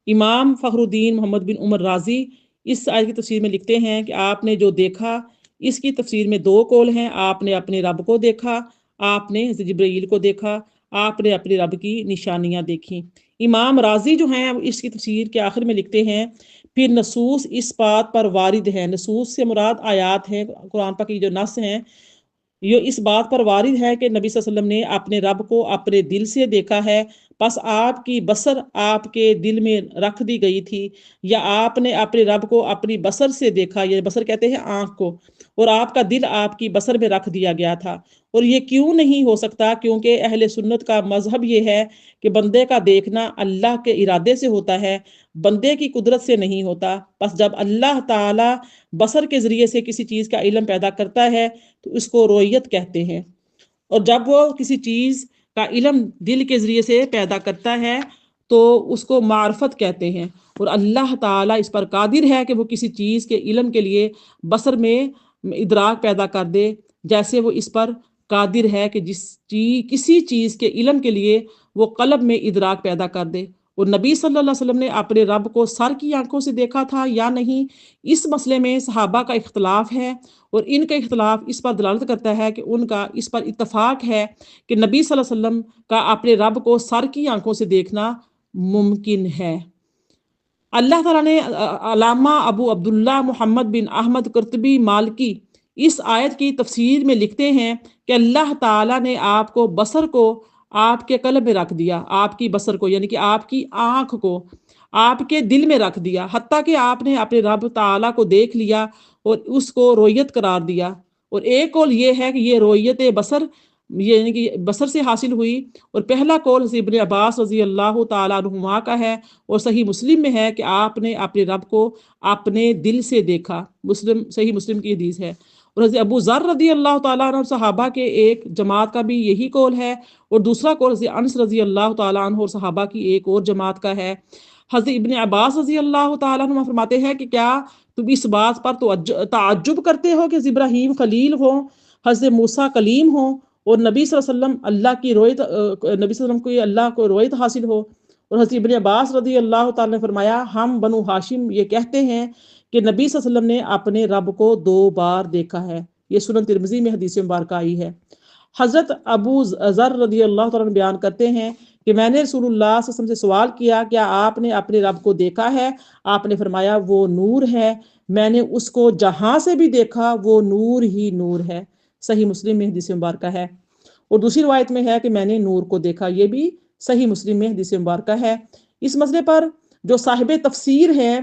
امام فخر الدین محمد بن عمر رازی اس آیت کی تفسیر میں لکھتے ہیں کہ آپ نے جو دیکھا، اس کی تفسیر میں 2 قول ہیں۔ آپ نے اپنے رب کو دیکھا، آپ نے حضرت جبرائیل کو دیکھا، آپ نے اپنے رب کی نشانیاں دیکھیں۔ امام رازی جو ہیں اس کی تفسیر کے آخر میں لکھتے ہیں پھر نصوص اس بات پر وارد ہیں، نصوص سے مراد آیات ہیں، قرآن پاک کی جو نص ہیں، یہ اس بات پر وارد ہے کہ نبی صلی اللہ علیہ وسلم نے اپنے رب کو اپنے دل سے دیکھا ہے، پس آپ کی بصر آپ کے دل میں رکھ دی گئی تھی، یا آپ نے اپنے رب کو اپنی بصر سے دیکھا، یہ بصر کہتے ہیں آنکھ کو، اور آپ کا دل آپ کی بصر میں رکھ دیا گیا تھا۔ اور یہ کیوں نہیں ہو سکتا؟ کیونکہ اہل سنت کا مذہب یہ ہے کہ بندے کا دیکھنا اللہ کے ارادے سے ہوتا ہے، بندے کی قدرت سے نہیں ہوتا۔ پس جب اللہ تعالی بصر کے ذریعے سے کسی چیز کا علم پیدا کرتا ہے تو اس کو رویت کہتے ہیں، اور جب وہ کسی چیز کا علم دل کے ذریعے سے پیدا کرتا ہے تو اس کو معرفت کہتے ہیں۔ اور اللہ تعالیٰ اس پر قادر ہے کہ وہ کسی چیز کے علم کے لیے بصر میں ادراک پیدا کر دے، جیسے وہ اس پر قادر ہے کہ کسی چیز کے علم کے لیے وہ قلب میں ادراک پیدا کر دے۔ اور نبی صلی اللہ علیہ وسلم نے اپنے رب کو سر کی آنکھوں سے دیکھا تھا یا نہیں، اس مسئلے میں صحابہ کا اختلاف ہے، اور ان کا اختلاف اس پر دلالت کرتا ہے کہ ان کا اس پر اتفاق ہے کہ نبی صلی اللہ علیہ وسلم کا اپنے رب کو سر کی آنکھوں سے دیکھنا ممکن ہے۔ اللہ تعالیٰ نے علامہ ابو عبداللہ محمد بن احمد قرطبی مالکی اس آیت کی تفسیر میں لکھتے ہیں کہ اللہ تعالیٰ نے آپ کو بصر کو آپ کے قلب میں رکھ دیا، آپ کی بصر کو یعنی کہ آپ کی آنکھ کو آپ کے دل میں رکھ دیا، حتیٰ کہ آپ نے اپنے رب تعالیٰ کو دیکھ لیا اور اس کو رویت قرار دیا۔ اور ایک قول یہ ہے کہ یہ رویت بصر یعنی کہ بصر سے حاصل ہوئی، اور پہلا قول حضرت ابن عباس رضی اللہ تعالیٰ عنہما کا ہے، اور صحیح مسلم میں ہے کہ آپ نے اپنے رب کو اپنے دل سے دیکھا، صحیح مسلم کی حدیث ہے۔ اور حضرت ابو ذر رضی اللہ تعالیٰ عنہ صحابہ کے ایک جماعت کا بھی یہی قول ہے، اور دوسرا قول حضرت انس رضی اللہ تعالیٰ عنہ اور صحابہ کی ایک اور جماعت کا ہے۔ حضرت ابن عباس رضی اللہ تعالیٰ عنہ فرماتے ہیں کہ کیا تم اس بات پر تعجب کرتے ہو کہ ابراہیم خلیل ہو، حضرت موسیٰ کلیم ہو، اور نبی صلی اللہ علیہ وسلم اللہ کی رویت، نبی صلی اللہ علیہ وسلم کو یہ اللہ کو رویت حاصل ہو؟ اور حضرت ابن عباس رضی اللہ تعالیٰ نے فرمایا ہم بنو ہاشم یہ کہتے ہیں کہ نبی صلی اللہ علیہ وسلم نے اپنے رب کو 2 بار دیکھا ہے۔ یہ سنن ترمذی میں حدیث مبارکہ آئی ہے۔ حضرت ابو ذر رضی اللہ تعالیٰ بیان کرتے ہیں کہ میں نے رسول اللہ صلی اللہ علیہ وسلم سے سوال کیا کیا آپ نے اپنے رب کو دیکھا ہے؟ آپ نے فرمایا وہ نور ہے، میں نے اس کو جہاں سے بھی دیکھا وہ نور ہی نور ہے۔ صحیح مسلم میں حدیث مبارکہ ہے۔ اور دوسری روایت میں ہے کہ میں نے نور کو دیکھا، یہ بھی صحیح مسلم میں حدیث مبارکہ ہے۔ اس مسئلے پر جو صاحب تفسیر ہیں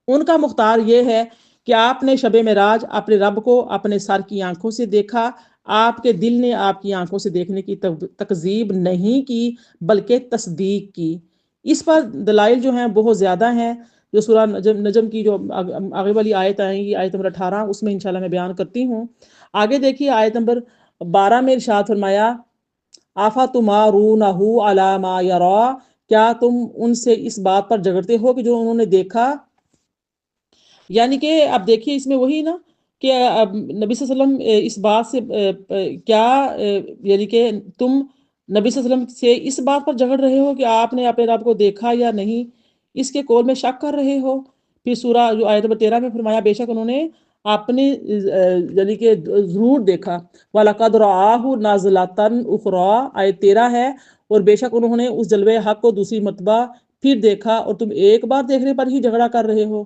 ان کا مختار یہ ہے کہ آپ نے شب معراج اپنے رب کو اپنے سر کی آنکھوں سے دیکھا، آپ کے دل نے آپ کی آنکھوں سے دیکھنے کی تکذیب نہیں کی بلکہ تصدیق کی۔ اس پر دلائل جو ہیں بہت زیادہ ہیں، جو سورہ نجم کی جو آگے والی آیت آئیں گی، آیت نمبر 18، اس میں انشاءاللہ میں بیان کرتی ہوں۔ آگے دیکھیے آیت نمبر 12 میں ارشاد فرمایا آفَتُمَارُونَهُ عَلَىٰ مَا يَرَىٰ، کیا تم ان سے اس بات پر جھگڑتے ہو کہ جو انہوں نے دیکھا۔ یعنی کہ اب دیکھیے اس میں وہی نا کہ اب نبی صلی اللہ علیہ وسلم اس بات سے کیا یعنی کہ تم نبی صلی اللہ علیہ وسلم سے اس بات پر جھگڑ رہے ہو کہ آپ نے اپنے رب کو دیکھا یا نہیں، اس کے قول میں شک کر رہے ہو۔ پھر سورہ جو آیت نمبر 13 میں فرمایا بے شک انہوں نے اپنے یعنی کہ ضرور دیکھا، وَلَقَدْ رَآهُ نَازِلَةً أُخْرَىٰ، آیت 13 ہے، اور بے شک انہوں نے اس جلوے حق کو دوسری مرتبہ پھر دیکھا، اور تم ایک بار دیکھنے پر ہی جھگڑا کر رہے ہو۔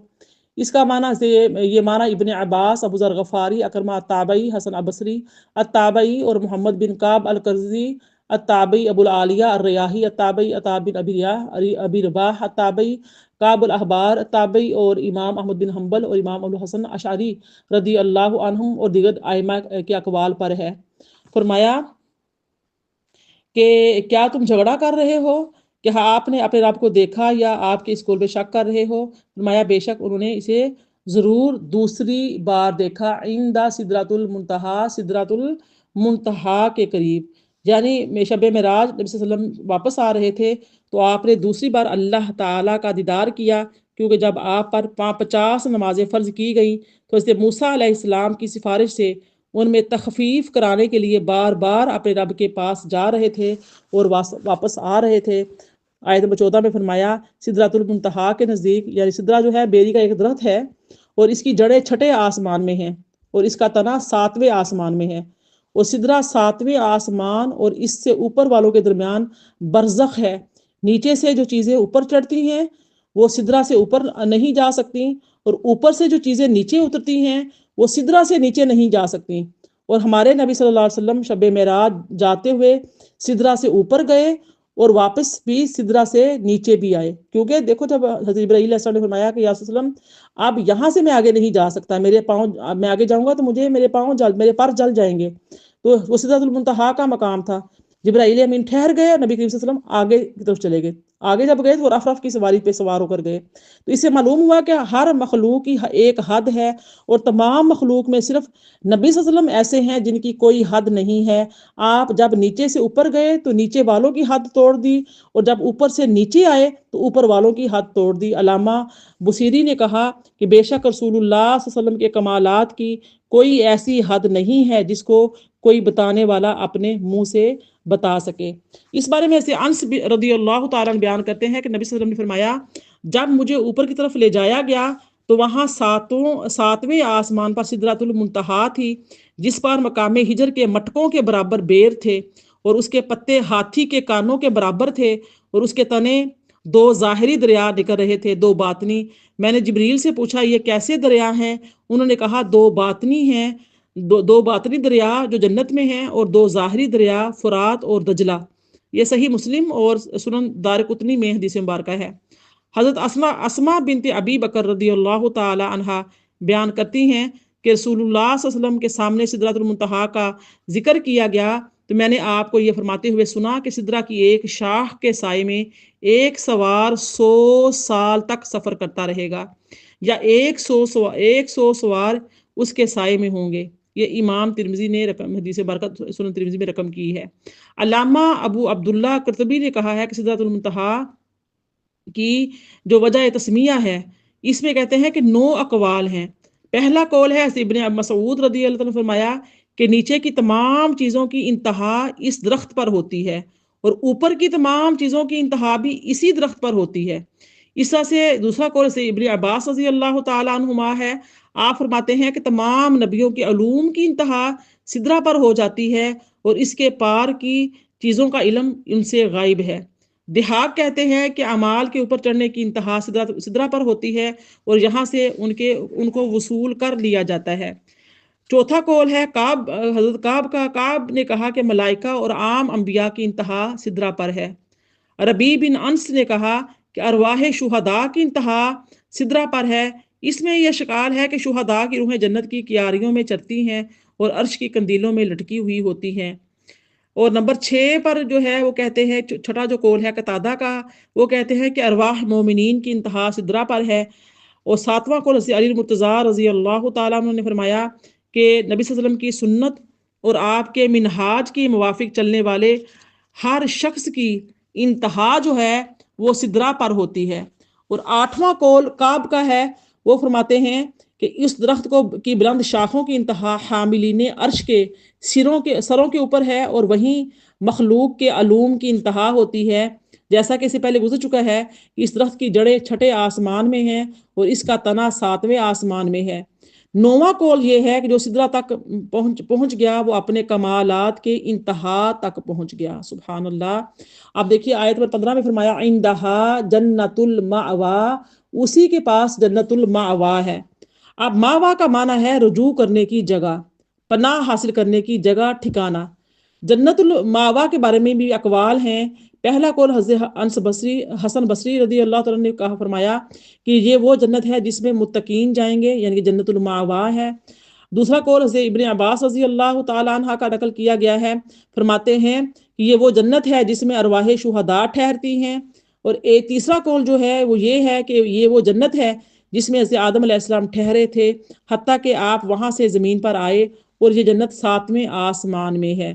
اس کا معنی یہ معنی ابن عباس، ابو ذر غفاری، اکرمہ التابعی، حسن البصری التابعی اور محمد بن کعب القرظی التابعی، ابو العالیہ الریاحی التابعی، عطا بن ابی رباح التابعی، کعب الاحبار التابعی اور امام احمد بن حنبل اور امام ابو الحسن اشعری رضی اللہ عنہم اور دیگر ائمہ کے اقوال پر ہے۔ فرمایا کہ کیا تم جھگڑا کر رہے ہو کہ آپ نے اپنے رب کو دیکھا یا آپ کے اس قول پہ شک کر رہے ہو؟ فرمایا بے شک انہوں نے اسے ضرور دوسری بار دیکھا، عند سدرۃ المنتہا، سدرۃ المنتہا کے قریب، یعنی شب معراج نبی صلی اللہ علیہ وسلم واپس آ رہے تھے تو آپ نے دوسری بار اللہ تعالیٰ کا دیدار کیا، کیونکہ جب آپ پر 50 نمازیں فرض کی گئیں تو اس موسیٰ علیہ السلام کی سفارش سے ان میں تخفیف کرانے کے لیے بار بار اپنے رب کے پاس جا رہے تھے اور واپس آ رہے تھے۔ آیت نمبر 14 میں فرمایا سدرۃ المنتہا کے نزدیک، یعنی سدرہ جو ہے بیری کا ایک درخت ہے اور اس کی جڑیں چھٹے آسمان میں ہیں اور اس کا تنا 7ویں آسمان میں ہے، اور سدرہ 7ویں آسمان اور اس سے اوپر والوں کے درمیان برزخ ہے۔ نیچے سے جو چیزیں اوپر چڑھتی ہیں وہ سدرہ سے اوپر نہیں جا سکتی، اور اوپر سے جو چیزیں نیچے اترتی ہیں وہ سدرہ سے نیچے نہیں جا سکتی۔ اور ہمارے نبی صلی اللہ علیہ وسلم شب معراج جاتے ہوئے سدرہ سے اوپر گئے اور واپس بھی سدرہ سے نیچے بھی آئے، کیونکہ دیکھو جب حضرت جبرائیل علیہ السلام نے فرمایا کہ یا رسول اللہ اب یہاں سے میں آگے نہیں جا سکتا، میرے پاؤں میں آگے جاؤں گا تو میرے پر جل جائیں گے، تو وہ سدرۃ المنتہا کا مقام تھا۔ جبرائیل امین ٹھہر گئے اور نبی کریم صلی اللہ علیہ وسلم آگے کی طرف چلے گئے۔ آگے جب گئے تو وہ رف رف کی سواری پہ سوار ہو کر گئے، تو اس سے معلوم ہوا کہ ہر مخلوق کی ایک حد ہے، اور تمام مخلوق میں صرف نبی صلی اللہ علیہ وسلم ایسے ہیں جن کی کوئی حد نہیں ہے۔ آپ جب نیچے سے اوپر گئے تو نیچے والوں کی حد توڑ دی، اور جب اوپر سے نیچے آئے تو اوپر والوں کی حد توڑ دی۔ علامہ بصیری نے کہا کہ بے شک رسول اللہ صلی اللہ علیہ وسلم کے کمالات کی کوئی ایسی حد نہیں ہے جس کو کوئی بتانے والا اپنے منہ سے بتا سکے۔ اس بارے میں ایسے انس رضی اللہ تعالیٰ بیان کرتے ہیں کہ نبی صلی اللہ علیہ وسلم نے فرمایا جب مجھے اوپر کی طرف لے جایا گیا تو وہاں 7ویں آسمان پر سدرۃ المنتہا تھی، جس پر مقام ہجر کے مٹکوں کے برابر بیر تھے، اور اس کے پتے ہاتھی کے کانوں کے برابر تھے، اور اس کے تنے 2 ظاہری دریا نکل رہے تھے، 2 باطنی۔ میں نے جبریل سے پوچھا یہ کیسے دریا ہیں؟ انہوں نے کہا 2 باطنی ہیں، 2 باطنی دریا جو جنت میں ہیں، اور 2 ظاہری دریا فرات اور دجلہ۔ یہ صحیح مسلم اور سنن دارقطنی میں حدیث مبارکہ ہے۔ حضرت اسما بنت ابی بکر رضی اللہ تعالی عنہا بیان کرتی ہیں کہ رسول اللہ صلی اللہ علیہ وسلم کے سامنے سدرۃ المنتہا کا ذکر کیا گیا تو میں نے آپ کو یہ فرماتے ہوئے سنا کہ سدرہ کی ایک شاخ کے سائے میں ایک سوار 100 سال تک سفر کرتا رہے گا، یا 100 سوار اس کے سائے میں ہوں گے۔ یہ امام ترمذی نے حدیث برکت سنن ترمذی میں رقم کی ہے۔ علامہ ابو عبداللہ قرطبی نے کہا ہے کہ سدرۃ المنتہا کی جو وجہ تسمیہ ہے اس میں کہتے ہیں کہ 9 اقوال ہیں۔ پہلا قول ہے ابن مسعود رضی اللہ عنہ نے فرمایا کہ نیچے کی تمام چیزوں کی انتہا اس درخت پر ہوتی ہے، اور اوپر کی تمام چیزوں کی انتہا بھی اسی درخت پر ہوتی ہے۔ اس طرح سے دوسرا قول سے ابن عباس رضی اللہ تعالیٰ عنہما ہے، آپ فرماتے ہیں کہ تمام نبیوں کے علوم کی انتہا سدرہ پر ہو جاتی ہے، اور اس کے پار کی چیزوں کا علم ان سے غائب ہے۔ دہاق کہتے ہیں کہ اعمال کے اوپر چڑھنے کی انتہا سدرہ پر ہوتی ہے، اور یہاں سے ان کو وصول کر لیا جاتا ہے۔ چوتھا قول ہے حضرت کعب نے کہا کہ ملائکہ اور عام انبیاء کی انتہا سدرہ پر ہے۔ ربیع بن انس نے کہا کہ ارواح شہداء کی انتہا سدرہ پر ہے۔ اس میں یہ اشکال ہے کہ شہداء کی روحیں جنت کی کیاریوں میں چرتی ہیں اور عرش کی کندیلوں میں لٹکی ہوئی ہوتی ہیں۔ اور نمبر 6 پر جو ہے وہ کہتے ہیں، چھٹا جو قول ہے قتادہ کا، وہ کہتے ہیں کہ ارواح مومنین کی انتہا سدرہ پر ہے۔ اور 7واں قول حضرت علی المرتضیٰ رضی اللہ تعالیٰ عنہ نے فرمایا کہ نبی صلی اللہ علیہ وسلم کی سنت اور آپ کے منہاج کی موافق چلنے والے ہر شخص کی انتہا جو ہے وہ سدرہ پر ہوتی ہے۔ اور 8واں قول کعب کا ہے، وہ فرماتے ہیں کہ اس درخت کو کی بلند شاخوں کی انتہا حاملین عرش کے سروں کے اوپر ہے، اور وہیں مخلوق کے علوم کی انتہا ہوتی ہے، جیسا کہ اس سے پہلے گزر چکا ہے کہ اس درخت کی جڑیں چھٹے آسمان میں ہیں اور اس کا تنا 7ویں آسمان میں ہے۔ 9واں قول یہ ہے کہ جو سدرہ تک پہنچ گیا وہ اپنے کمالات کے انتہا تک پہنچ گیا۔ سبحان اللہ۔ اب دیکھیے آیت نمبر 15 میں فرمایا عندہا جنت المأوا، اسی کے پاس جنت المأوا ہے۔ اب ماوا کا معنی ہے رجوع کرنے کی جگہ، پناہ حاصل کرنے کی جگہ، ٹھکانہ۔ جنت الماوا کے بارے میں بھی اقوال ہیں۔ پہلا قول حضرت حسن بصری رضی اللہ تعالیٰ نے کہا، فرمایا کہ یہ وہ جنت ہے جس میں متقین جائیں گے، یعنی کہ جنت الماوا ہے۔ دوسرا قول حضرت ابن عباس رضی اللہ تعالیٰ عنہ کا نقل کیا گیا ہے، فرماتے ہیں کہ یہ وہ جنت ہے جس میں ارواح شہداء ٹھہرتی ہیں۔ اور ایک تیسرا قول جو ہے وہ یہ ہے کہ یہ وہ جنت ہے جس میں حضرت آدم علیہ السلام ٹھہرے تھے حتیٰ کہ آپ وہاں سے زمین پر آئے، اور یہ جنت 7ویں آسمان میں ہے۔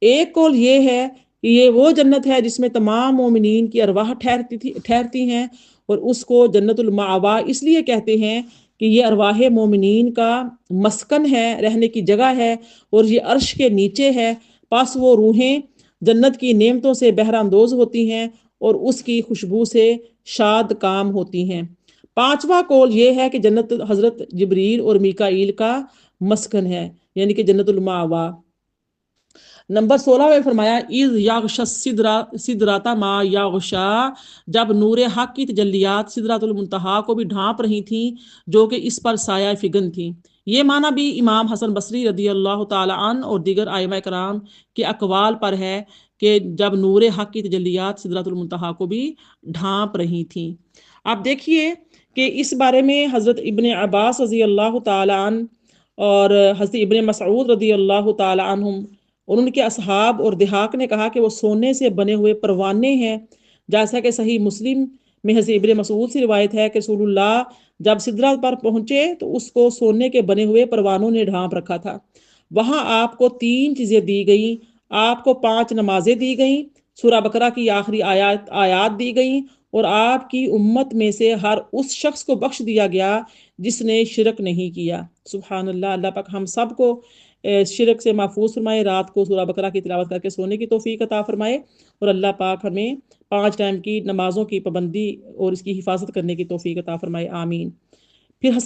ایک قول یہ ہے کہ یہ وہ جنت ہے جس میں تمام مومنین کی ارواح ٹھہرتی ہیں، اور اس کو جنت المأوا اس لیے کہتے ہیں کہ یہ ارواح مومنین کا مسکن ہے، رہنے کی جگہ ہے، اور یہ عرش کے نیچے ہے، پس وہ روحیں جنت کی نعمتوں سے بہرہ اندوز ہوتی ہیں اور اس کی خوشبو سے شاد کام ہوتی ہیں۔ 5واں قول یہ ہے کہ جنت حضرت جبریل اور میکائیل کا مسکن ہے، یعنی کہ جنت المأوا۔ نمبر 16 میں فرمایا اذ یغش سدرات ما یغشا، جب نور حق کی تجلیات سدرات المنتہا کو بھی ڈھانپ رہی تھیں جو کہ اس پر سایہ فگن تھیں۔ یہ معنی بھی امام حسن بصری رضی اللہ تعالی عنہ اور دیگر ائمہ کرام کے اقوال پر ہے کہ جب نور حق کی تجلیات سدرات المنتہا کو بھی ڈھانپ رہی تھیں۔ آپ دیکھیے کہ اس بارے میں حضرت ابن عباس رضی اللہ تعالی عنہ اور حضرت ابن مسعود رضی اللہ تعالی عنہم اور ان کے اصحاب اور دہاق نے کہا کہ وہ سونے سے بنے ہوئے پروانے ہیں، جیسا کہ صحیح مسلم میں حضرت ابن مسعود سے روایت ہے کہ رسول اللہ جب سدرہ پر پہنچے تو اس کو سونے کے بنے ہوئے پروانوں نے ڈھانپ رکھا تھا۔ وہاں آپ کو 3 چیزیں دی گئیں، آپ کو 5 نمازیں دی گئیں، سورہ بقرہ کی آخری آیات دی گئیں، اور آپ کی امت میں سے ہر اس شخص کو بخش دیا گیا جس نے شرک نہیں کیا۔ سبحان اللہ۔ اللہ پاک ہم سب کو شرک سے محفوظ فرمائے، رات کو سورہ بقرہ کی تلاوت کر کے سونے کی توفیق عطا فرمائے، اور اللہ پاک ہمیں 5 ٹائم کی نمازوں کی پابندی اور اس کی حفاظت کرنے کی توفیق عطا فرمائے، آمین۔ پھر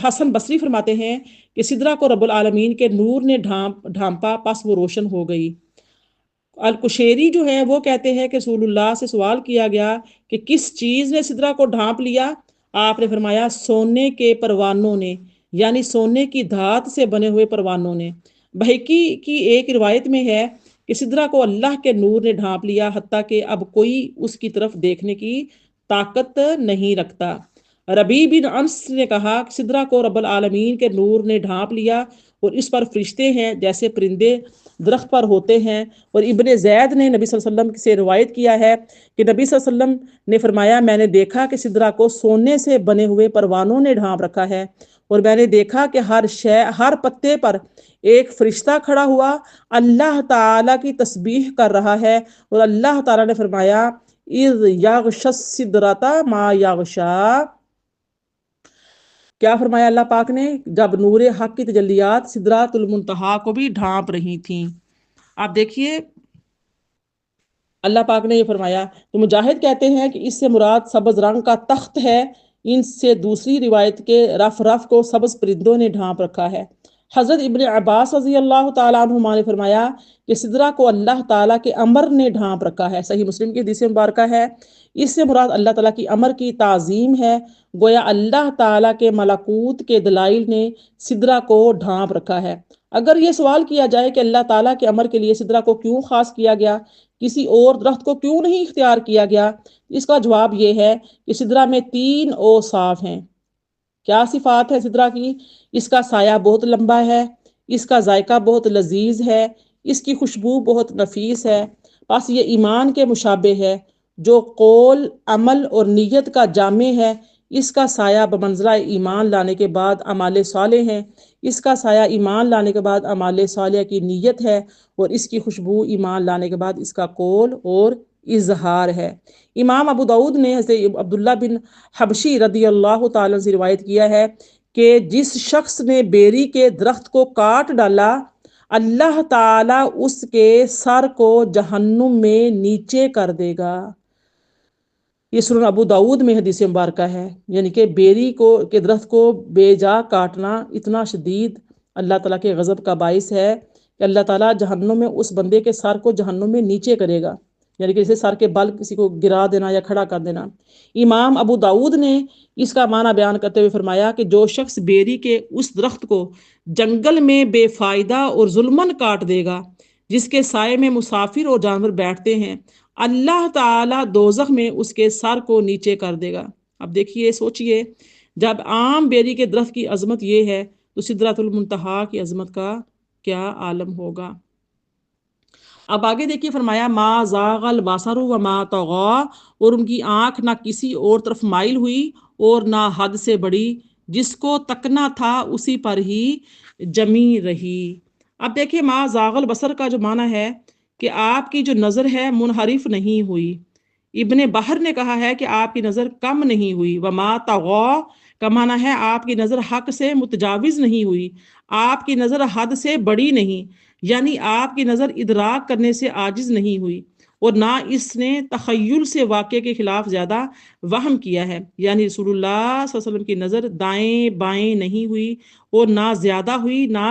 حسن بصری فرماتے ہیں کہ سدرہ کو رب العالمین کے نور نے ڈھانپا، پس وہ روشن ہو گئی۔ الکشیری جو ہے وہ کہتے ہیں کہ رسول اللہ سے سوال کیا گیا کہ کس چیز نے سدرہ کو ڈھانپ لیا؟ آپ نے فرمایا سونے کے پروانوں نے، یعنی سونے کی دھات سے بنے ہوئے پروانوں نے۔ بہقی کی ایک روایت میں ہے کہ سدرہ کو اللہ کے نور نے ڈھانپ لیا حتیٰ کہ اب کوئی اس کی طرف دیکھنے کی طاقت نہیں رکھتا۔ ربیع بن انس نے کہا کہ سدرہ کو رب العالمین کے نور نے ڈھانپ لیا اور اس پر فرشتے ہیں جیسے پرندے درخت پر ہوتے ہیں۔ اور ابن زید نے نبی صلی اللہ علیہ وسلم سے روایت کیا ہے کہ نبی صلی اللہ علیہ وسلم نے فرمایا میں نے دیکھا کہ سدرہ کو سونے سے بنے ہوئے پروانوں نے ڈھانپ رکھا ہے، اور میں نے دیکھا کہ ہر پتے پر ایک فرشتہ کھڑا ہوا اللہ تعالیٰ کی تسبیح کر رہا ہے، اور اللہ تعالیٰ نے فرمایا اذ یغش السدرۃ ما یغشا، کیا فرمایا اللہ پاک نے؟ جب نور حق کی تجلیات سدرات المنتہا کو بھی ڈھانپ رہی تھیں۔ آپ دیکھیے اللہ پاک نے یہ فرمایا۔ تو مجاہد کہتے ہیں کہ اس سے مراد سبز رنگ کا تخت ہے، ان سے دوسری روایت کے رف کو سبز پرندوں نے ڈھانپ رکھا ہے۔ حضرت ابن عباس رضی اللہ تعالیٰ عنہما نے فرمایا کہ سدرہ کو اللہ تعالیٰ کے امر نے ڈھانپ رکھا ہے، صحیح مسلم کی حدیث مبارکہ ہے۔ اس سے مراد اللہ تعالیٰ کی امر کی تعظیم ہے، گویا اللہ تعالیٰ کے ملکوت کے دلائل نے سدرہ کو ڈھانپ رکھا ہے۔ اگر یہ سوال کیا جائے کہ اللہ تعالیٰ کے امر کے لیے سدرہ کو کیوں خاص کیا گیا، کسی اور درخت کو کیوں نہیں اختیار کیا گیا، اس کا جواب یہ ہے کہ سدرہ میں 3 اوصاف ہیں۔ کیا صفات ہے سدرہ کی؟ اس کا سایہ بہت لمبا ہے، اس کا ذائقہ بہت لذیذ ہے، اس کی خوشبو بہت نفیس ہے، بس یہ ایمان کے مشابہ ہے جو قول، عمل اور نیت کا جامع ہے۔ اس کا سایہ بمنزلہ ایمان لانے کے بعد اعمال صالح ہے، اس کا سایہ ایمان لانے کے بعد اعمال صالح کی نیت ہے، اور اس کی خوشبو ایمان لانے کے بعد اس کا قول اور اظہار ہے۔ امام ابو داؤد نے حضرت عبداللہ بن حبشی رضی اللہ تعالیٰ سے روایت کیا ہے کہ جس شخص نے بیری کے درخت کو کاٹ ڈالا، اللہ تعالیٰ اس کے سر کو جہنم میں نیچے کر دے گا۔ یہ سنن ابو داؤد میں حدیث مبارکہ ہے، یعنی کہ بیری کے درخت کو بے جا کاٹنا اتنا شدید اللہ تعالیٰ کے غضب کا باعث ہے کہ اللہ تعالیٰ جہنم میں اس بندے کے سر کو جہنم میں نیچے کرے گا، یعنی کہ جیسے سر کے بل کسی کو گرا دینا یا کھڑا کر دینا۔ امام ابو داؤد نے اس کا معنی بیان کرتے ہوئے فرمایا کہ جو شخص بیری کے اس درخت کو جنگل میں بے فائدہ اور ظلمن کاٹ دے گا جس کے سائے میں مسافر اور جانور بیٹھتے ہیں، اللہ تعالیٰ دوزخ میں اس کے سر کو نیچے کر دے گا۔ اب دیکھیے، سوچئے، جب عام بیری کے درخت کی عظمت یہ ہے تو سدرۃ المنتہا کی عظمت کا کیا عالم ہوگا۔ اب آگے دیکھیے، فرمایا ما زاغ البصر وما طغى، اور ان کی آنکھ نہ کسی اور طرف مائل ہوئی اور نہ حد سے بڑی، جس کو تکنا تھا اسی پر ہی جمی رہی۔ اب دیکھیے، ما زاغ البصر کا جو معنی ہے کہ آپ کی جو نظر ہے منحرف نہیں ہوئی۔ ابن بحر نے کہا ہے کہ آپ کی نظر کم نہیں ہوئی۔ وما طغى کا معنی ہے آپ کی نظر حق سے متجاوز نہیں ہوئی، آپ کی نظر حد سے بڑی نہیں، یعنی آپ کی نظر ادراک کرنے سے عاجز نہیں ہوئی، اور نہ اس نے تخیل سے واقعے کے خلاف زیادہ وہم کیا ہے، یعنی رسول اللہ صلی اللہ علیہ وسلم کی نظر دائیں بائیں نہیں ہوئی اور نہ زیادہ ہوئی نہ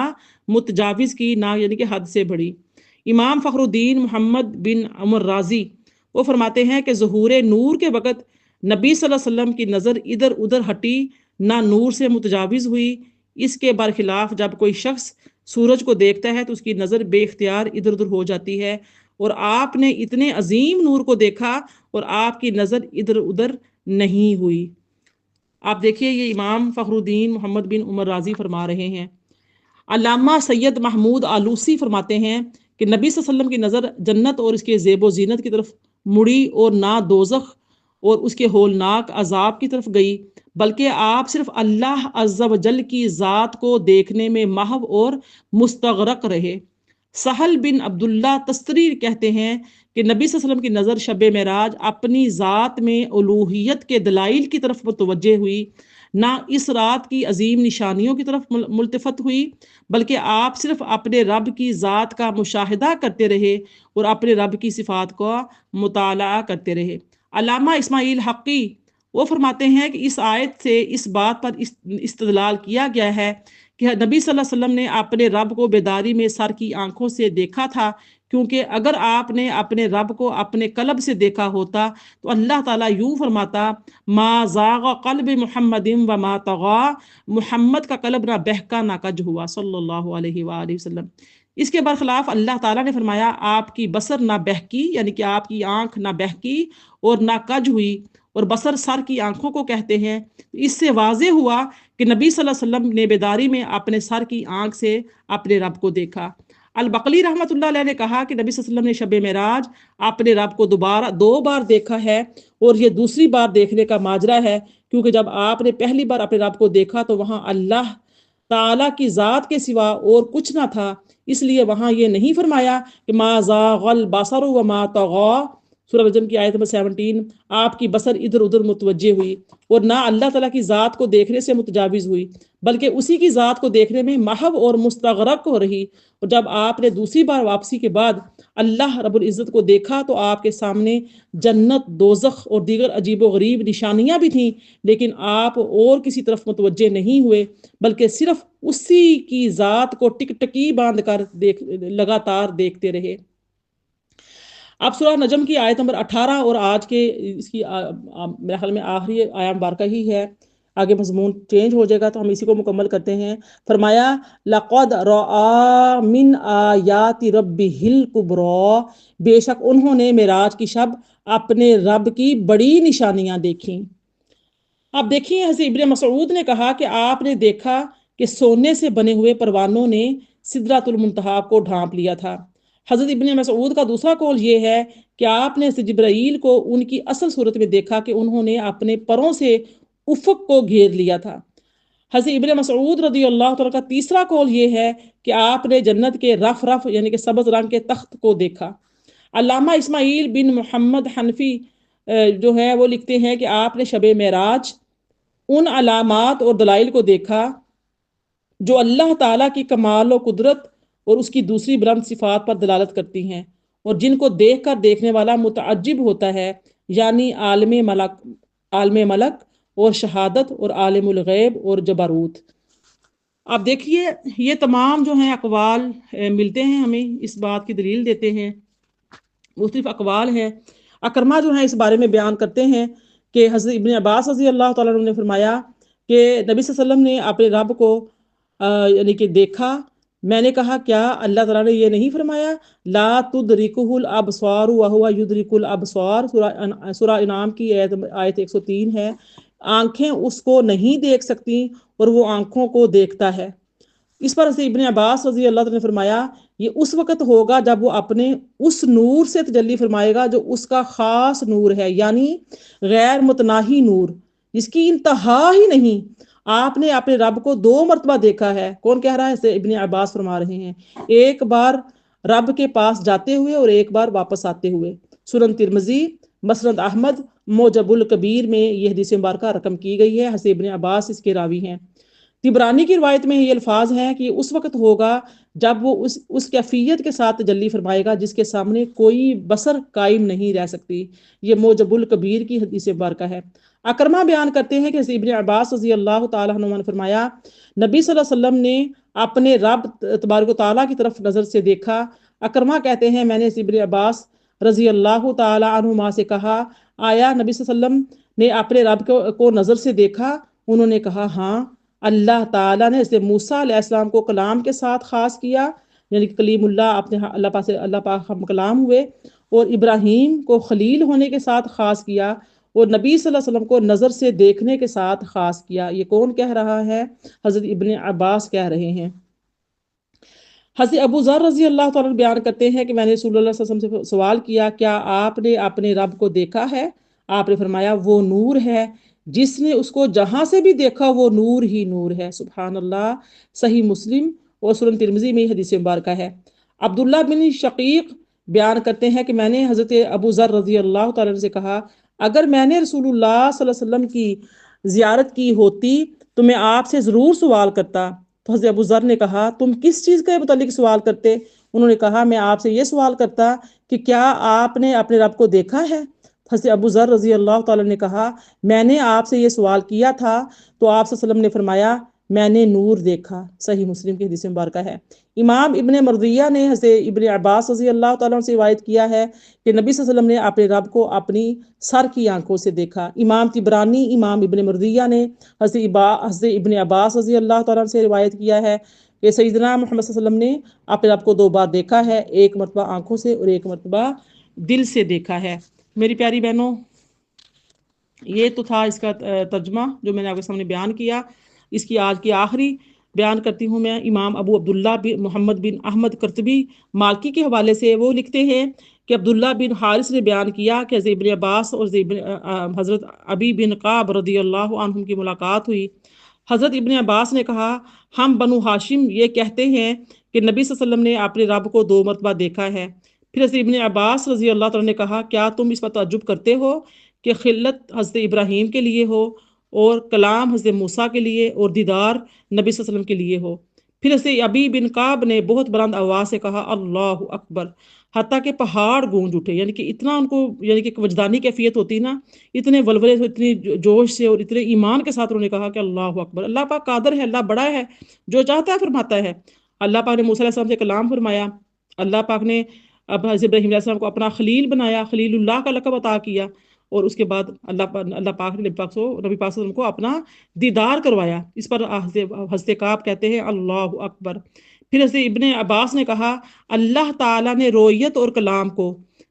متجاوز کی، نہ یعنی کہ حد سے بڑی۔ امام فخر الدین محمد بن عمر رازی وہ فرماتے ہیں کہ ظہور نور کے وقت نبی صلی اللہ علیہ وسلم کی نظر ادھر ادھر ہٹی، نہ نور سے متجاوز ہوئی۔ اس کے برخلاف جب کوئی شخص سورج کو دیکھتا ہے تو اس کی نظر بے اختیار ادھر ادھر ہو جاتی ہے، اور آپ نے اتنے عظیم نور کو دیکھا اور آپ کی نظر ادھر ادھر نہیں ہوئی۔ آپ دیکھیے، یہ امام فخر الدین محمد بن عمر رازی فرما رہے ہیں۔ علامہ سید محمود آلوسی فرماتے ہیں کہ نبی صلی اللہ علیہ وسلم کی نظر جنت اور اس کے زیب و زینت کی طرف مڑی اور نہ دوزخ اور اس کے ہولناک عذاب کی طرف گئی، بلکہ آپ صرف اللہ عز و جل کی ذات کو دیکھنے میں محو اور مستغرق رہے۔ سہل بن عبداللہ تستری کہتے ہیں کہ نبی صلی اللہ علیہ وسلم کی نظر شب معراج اپنی ذات میں الوہیت کے دلائل کی طرف متوجہ ہوئی، نہ اس رات کی عظیم نشانیوں کی طرف ملتفت ہوئی، بلکہ آپ صرف اپنے رب کی ذات کا مشاہدہ کرتے رہے اور اپنے رب کی صفات کا مطالعہ کرتے رہے۔ علامہ اسماعیل حقی وہ فرماتے ہیں کہ اس آیت سے اس بات پر استدلال کیا گیا ہے کہ نبی صلی اللہ علیہ وسلم نے اپنے رب کو بیداری میں سر کی آنکھوں سے دیکھا تھا، کیونکہ اگر آپ نے اپنے رب کو اپنے قلب سے دیکھا ہوتا تو اللہ تعالیٰ یوں فرماتا ما زاغ قلب محمد وما طغى، محمد کا قلب نہ بہکا نہ کج ہوا صلی اللہ علیہ وآلہ وسلم۔ اس کے برخلاف اللہ تعالیٰ نے فرمایا آپ کی بصر نہ بہکی، یعنی کہ آپ کی آنکھ نہ بہکی اور نہ کج ہوئی، اور بصر سر کی آنکھوں کو کہتے ہیں۔ اس سے واضح ہوا کہ نبی صلی اللہ علیہ وسلم نے بیداری میں اپنے سر کی آنکھ سے اپنے رب کو دیکھا۔ البقلی رحمۃ اللہ علیہ نے کہا کہ نبی صلی اللہ علیہ وسلم نے شب معراج اپنے رب کو دو بار دیکھا ہے، اور یہ دوسری بار دیکھنے کا ماجرا ہے، کیونکہ جب آپ نے پہلی بار اپنے رب کو دیکھا تو وہاں اللہ تعالیٰ کی ذات کے سوا اور کچھ نہ تھا، اس لیے وہاں یہ نہیں فرمایا کہ ما زاغ البصر وما طغى، سورہ نجم کی آیت نمبر 17، آپ کی بصر ادھر ادھر متوجہ ہوئی اور نہ اللہ تعالیٰ کی ذات کو دیکھنے سے متجاوز ہوئی، بلکہ اسی کی ذات کو دیکھنے میں محو اور مستغرق ہو رہی۔ اور جب آپ نے دوسری بار واپسی کے بعد اللہ رب العزت کو دیکھا تو آپ کے سامنے جنت، دوزخ اور دیگر عجیب و غریب نشانیاں بھی تھیں، لیکن آپ اور کسی طرف متوجہ نہیں ہوئے، بلکہ صرف اسی کی ذات کو ٹک ٹکی باندھ کر لگاتار دیکھتے رہے۔ اب سورہ نجم کی آیت نمبر 18 اور آج کے اس کی میرے خیال میں آخری آیت مبارکہ ہی ہے، آگے مضمون چینج ہو جائے گا تو ہم اسی کو مکمل کرتے ہیں۔ فرمایا لَقَدْ رَأَىٰ مِنْ آیَاتِ رَبِّهِ الْكُبْرَىٰ، بے شک انہوں نے معراج کی شب اپنے رب کی بڑی نشانیاں دیکھیں۔ اب دیکھیے، حضرت ابن مسعود نے کہا کہ آپ نے دیکھا کہ سونے سے بنے ہوئے پروانوں نے سدرۃ المنتہا کو ڈھانپ لیا تھا۔ حضرت ابن مسعود کا دوسرا قول یہ ہے کہ آپ نے جبرائیل کو ان کی اصل صورت میں دیکھا کہ انہوں نے اپنے پروں سے افق کو گھیر لیا تھا۔ حضرت ابن مسعود رضی اللہ تعالیٰ کا تیسرا قول یہ ہے کہ آپ نے جنت کے رف رف یعنی کہ سبز رنگ کے تخت کو دیکھا۔ علامہ اسماعیل بن محمد حنفی جو ہے وہ لکھتے ہیں کہ آپ نے شب معراج ان علامات اور دلائل کو دیکھا جو اللہ تعالیٰ کی کمال و قدرت اور اس کی دوسری بلند صفات پر دلالت کرتی ہیں اور جن کو دیکھ کر دیکھنے والا متعجب ہوتا ہے، یعنی عالم ملک اور شہادت اور عالم الغیب اور جبروت۔ آپ دیکھیے یہ تمام جو ہیں اقوال ملتے ہیں، ہمیں اس بات کی دلیل دیتے ہیں، مختلف اقوال ہیں۔ اکرمہ جو ہیں اس بارے میں بیان کرتے ہیں کہ حضرت ابن عباس رضی اللہ تعالیٰ عنہ نے فرمایا کہ نبی صلی اللہ علیہ وسلم نے اپنے رب کو یعنی کہ دیکھا۔ میں نے کہا کیا اللہ تعالیٰ نے یہ نہیں فرمایا لا تدرکہ الابصار وہو یدرک الابصار، سورہ انعام کی آیت 103 ہے، آنکھیں اس کو نہیں دیکھ سکتی اور وہ آنکھوں کو دیکھتا ہے۔ اس پر حضرت ابن عباس رضی اللہ عنہ نے فرمایا یہ اس وقت ہوگا جب وہ اپنے اس نور سے تجلی فرمائے گا جو اس کا خاص نور ہے، یعنی غیر متناہی نور جس کی انتہا ہی نہیں۔ آپ نے اپنے رب کو 2 مرتبہ دیکھا ہے۔ کون کہہ رہا ہے؟ ابن عباس فرما رہے ہیں، ایک بار رب کے پاس جاتے ہوئے اور ایک بار واپس آتے ہوئے۔ سنن ترمذی، مسند احمد، موجب الکبیر میں یہ حدیث مبارکہ رقم کی گئی ہے۔ حضرت ابن عباس اس کے راوی ہیں۔ طبرانی کی روایت میں یہ الفاظ ہیں کہ اس وقت ہوگا جب وہ اس کیفیت کے ساتھ تجلی فرمائے گا جس کے سامنے کوئی بصر قائم نہیں رہ سکتی۔ یہ موجب الکبیر کی حدیث مبارکہ ہے۔ اکرمہ بیان کرتے ہیں کہ ابن عباس رضی اللہ تعالیٰ عنہ نے فرمایا نبی صلی اللہ علیہ وسلم نے اپنے رب تبارک و تعالیٰ کی طرف نظر سے دیکھا۔ اکرمہ کہتے ہیں میں نے ابن عباس رضی اللہ تعالیٰ عنہما سے کہا آیا نبی صلی اللہ علیہ وسلم نے اپنے رب کو نظر سے دیکھا؟ انہوں نے کہا ہاں۔ اللہ تعالیٰ نے حضرت موسیٰ علیہ السلام کو کلام کے ساتھ خاص کیا، یعنی کہ کلیم اللہ، اپنے اللہ پاک ہم کلام ہوئے، اور ابراہیم کو خلیل ہونے کے ساتھ خاص کیا، اور نبی صلی اللہ علیہ وسلم کو نظر سے دیکھنے کے ساتھ خاص کیا۔ یہ کون کہہ رہا ہے؟ حضرت ابن عباس کہہ رہے ہیں۔ حضرت ابو ذر رضی اللہ تعالیٰ بیان کرتے ہیں کہ میں نے رسول اللہ صلی اللہ علیہ وسلم سے سوال کیا کیا آپ نے اپنے رب کو دیکھا ہے؟ آپ نے فرمایا وہ نور ہے، جس نے اس کو جہاں سے بھی دیکھا وہ نور ہی نور ہے۔ سبحان اللہ۔ صحیح مسلم اور سنن ترمذی میں حدیث مبارکہ ہے۔ عبداللہ بن شقیق بیان کرتے ہیں کہ میں نے حضرت ابو ذر رضی اللہ تعالیٰ سے کہا اگر میں نے رسول اللہ صلی اللہ علیہ وسلم کی زیارت کی ہوتی تو میں آپ سے ضرور سوال کرتا۔ تو حضرت ابو ذر نے کہا تم کس چیز کے متعلق سوال کرتے؟ انہوں نے کہا میں آپ سے یہ سوال کرتا کہ کیا آپ نے اپنے رب کو دیکھا ہے؟ حضرت ابو ذر رضی اللہ تعالیٰ نے کہا میں نے آپ سے یہ سوال کیا تھا تو آپ صلی اللہ علیہ وسلم نے فرمایا میں نے نور دیکھا۔ صحیح مسلم کی حدیث مبارکہ ہے۔ امام ابن مردیہ نے حضرت ابن عباس رضی اللہ تعالیٰ سے روایت کیا ہے کہ نبی صلی اللہ علیہ وسلم نے اپنے رب کو اپنی سر کی آنکھوں سے دیکھا۔ امام طبرانی، امام ابن مردیہ نے حضرت ابن عباس رضی اللہ تعالیٰ سے روایت کیا ہے کہ سیدنا محمد صلی اللہ علیہ وسلم نے اپنے رب کو 2 بار دیکھا ہے، ایک مرتبہ آنکھوں سے اور ایک مرتبہ دل سے دیکھا ہے۔ میری پیاری بہنوں، یہ تو تھا اس کا ترجمہ جو میں نے آپ کے سامنے بیان کیا۔ اس کی آج کی آخری بیان کرتی ہوں میں امام ابو عبداللہ بن محمد بن احمد قرطبی مالکی کے حوالے سے۔ وہ لکھتے ہیں کہ عبداللہ بن حارث نے بیان کیا کہ حضرت ابن عباس اور حضرت ابی بن قعب رضی اللہ عنہم کی ملاقات ہوئی۔ حضرت ابن عباس نے کہا ہم بنو ہاشم یہ کہتے ہیں کہ نبی صلی اللہ علیہ وسلم نے اپنے رب کو 2 مرتبہ دیکھا ہے۔ پھر حضرت ابن عباس رضی اللہ تعالیٰ نے کہا کیا تم اس پر تعجب کرتے ہو کہ خلت حضرت ابراہیم کے لیے ہو اور کلام حضرت موسیٰ کے لیے اور دیدار نبی صلی اللہ علیہ وسلم کے لیے ہو؟ پھر حضرت ابی بن قعب نے بہت بلند آواز سے کہا اللہ اکبر، حتیٰ کہ پہاڑ گونج اٹھے، یعنی کہ اتنا ان کو یعنی کہ وجدانی کیفیت ہوتی نا، اتنے ولولے سے، اتنی جوش سے اور اتنے ایمان کے ساتھ انہوں نے کہا کہ اللہ اکبر، اللہ پاک قادر ہے، اللہ بڑا ہے، جو چاہتا ہے فرماتا ہے۔ اللہ پاک نے موسیٰ علیہ السلام سے کلام فرمایا، اللہ پاک نے اب حضرت ابراہیم علیہ السلام کو اپنا خلیل بنایا، خلیل اللہ کا لقب عطا کیا، اور اس کے بعد اللہ پاک نے نبی پاک صلی اللہ علیہ وسلم کو اپنا دیدار کروایا۔ اس پر حضرت قعب کہتے ہیں اللہ اکبر۔ پھر حضرت ابن عباس نے کہا اللہ تعالیٰ نے رویت اور کلام کو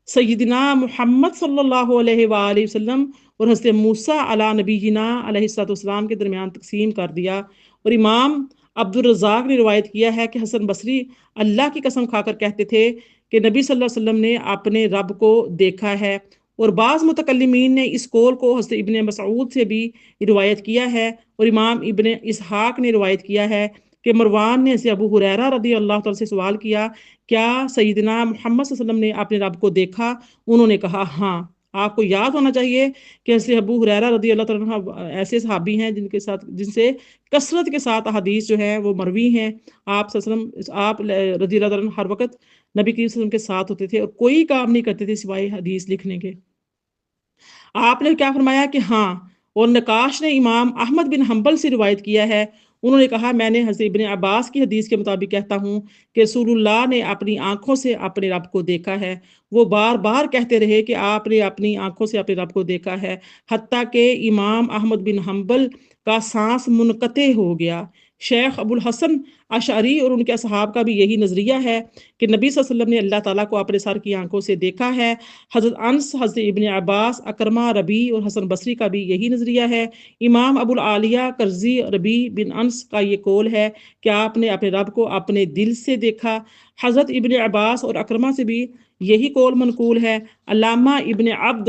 سیدنا محمد صلی اللہ علیہ وآلہ وسلم اور حضرت موسیٰ علی نبینا علیہ السلام کے درمیان تقسیم کر دیا۔ اور امام عبدالرزاق نے روایت کیا ہے کہ حسن بصری اللہ کی قسم کھا کر کہتے تھے کہ نبی صلی اللہ علیہ وسلم نے اپنے رب کو دیکھا ہے، اور بعض متکلمین نے اس قول کو حضرت ابن مسعود سے بھی روایت کیا ہے، اور امام ابن اسحاق نے روایت کیا ہے کہ مروان نے سے ابو ہریرہ رضی اللہ تعالیٰ سے سوال کیا، کیا سیدنا محمد صلی اللہ علیہ وسلم نے اپنے رب کو دیکھا؟ انہوں نے کہا ہاں۔ آپ کو یاد ہونا چاہیے کہ حضرت ابو ہریرہ رضی اللہ تعالیٰ عنہ ایسے صحابی ہیں جن سے کثرت کے ساتھ احادیث جو ہے وہ مروی ہیں۔ آپ صلی اللہ علیہ وسلم، آپ رضی اللہ تعالیٰ عنہ ہر وقت نبی کریم صلی اللہ علیہ وسلم کے ساتھ ہوتے تھے اور کوئی کام نہیں کرتے تھے سوائے حدیث لکھنے کے۔ آپ نے کیا فرمایا کہ ہاں، اور نقاش نے امام احمد بن حنبل سے روایت کیا ہے، انہوں نے کہا میں نے حضرت ابن عباس کی حدیث کے مطابق کہتا ہوں کہ رسول اللہ نے اپنی آنکھوں سے اپنے رب کو دیکھا ہے۔ وہ بار بار کہتے رہے کہ آپ نے اپنی آنکھوں سے اپنے رب کو دیکھا ہے، حتیٰ کہ امام احمد بن حنبل کا سانس منقطع ہو گیا۔ شیخ ابو الحسن اشعری اور ان کے اصحاب کا بھی یہی نظریہ ہے کہ نبی صلی اللہ علیہ وسلم نے اللہ تعالیٰ کو اپنے سر کی آنکھوں سے دیکھا ہے۔ حضرت انس، حضرت ابن عباس، اکرمہ، ربی اور حسن بصری کا بھی یہی نظریہ ہے۔ امام ابو العالیہ کرزی ربی بن انس کا یہ قول ہے کہ آپ نے اپنے رب کو اپنے دل سے دیکھا۔ حضرت ابن عباس اور اکرمہ سے بھی یہی قول منقول ہے۔ علامہ ابن عبد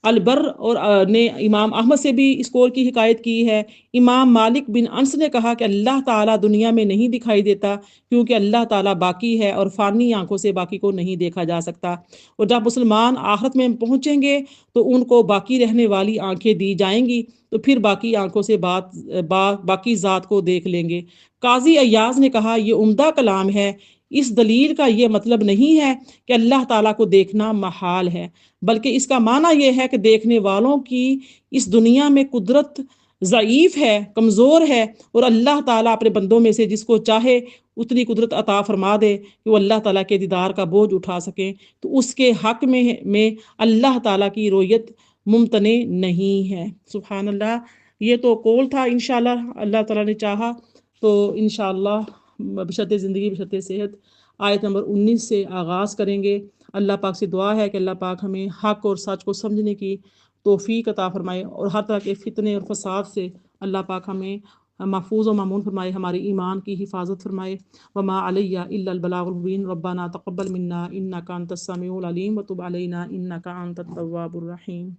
البر اور نے امام احمد سے بھی اس قول کی حکایت کی ہے۔ امام مالک بن انس نے کہا کہ اللہ تعالیٰ دنیا میں نہیں دکھائی دیتا کیونکہ اللہ تعالیٰ باقی ہے اور فانی آنکھوں سے باقی کو نہیں دیکھا جا سکتا، اور جب مسلمان آخرت میں پہنچیں گے تو ان کو باقی رہنے والی آنکھیں دی جائیں گی تو پھر باقی آنکھوں سے باقی ذات کو دیکھ لیں گے۔ قاضی ایاز نے کہا یہ عمدہ کلام ہے، اس دلیل کا یہ مطلب نہیں ہے کہ اللہ تعالیٰ کو دیکھنا محال ہے، بلکہ اس کا معنی یہ ہے کہ دیکھنے والوں کی اس دنیا میں قدرت ضعیف ہے، کمزور ہے، اور اللہ تعالیٰ اپنے بندوں میں سے جس کو چاہے اتنی قدرت عطا فرما دے کہ وہ اللہ تعالیٰ کے دیدار کا بوجھ اٹھا سکیں، تو اس کے حق میں اللہ تعالیٰ کی رؤیت ممتنع نہیں ہے۔ سبحان اللہ۔ یہ تو قول تھا، انشاءاللہ اللہ تعالیٰ نے چاہا تو انشاءاللہ بشرط زندگی بشرط صحت آیت نمبر 19 سے آغاز کریں گے۔ اللہ پاک سے دعا ہے کہ اللہ پاک ہمیں حق اور سچ کو سمجھنے کی توفیق عطا فرمائے، اور ہر طرح کے فتنے اور فساد سے اللہ پاک ہمیں محفوظ و مامون فرمائے، ہماری ایمان کی حفاظت فرمائے۔ وما علیہ الا البلاغ المبین۔ ربنا تقبل منا انک انت السمیع العلیم وتب علینا انک انت التواب الرحیم۔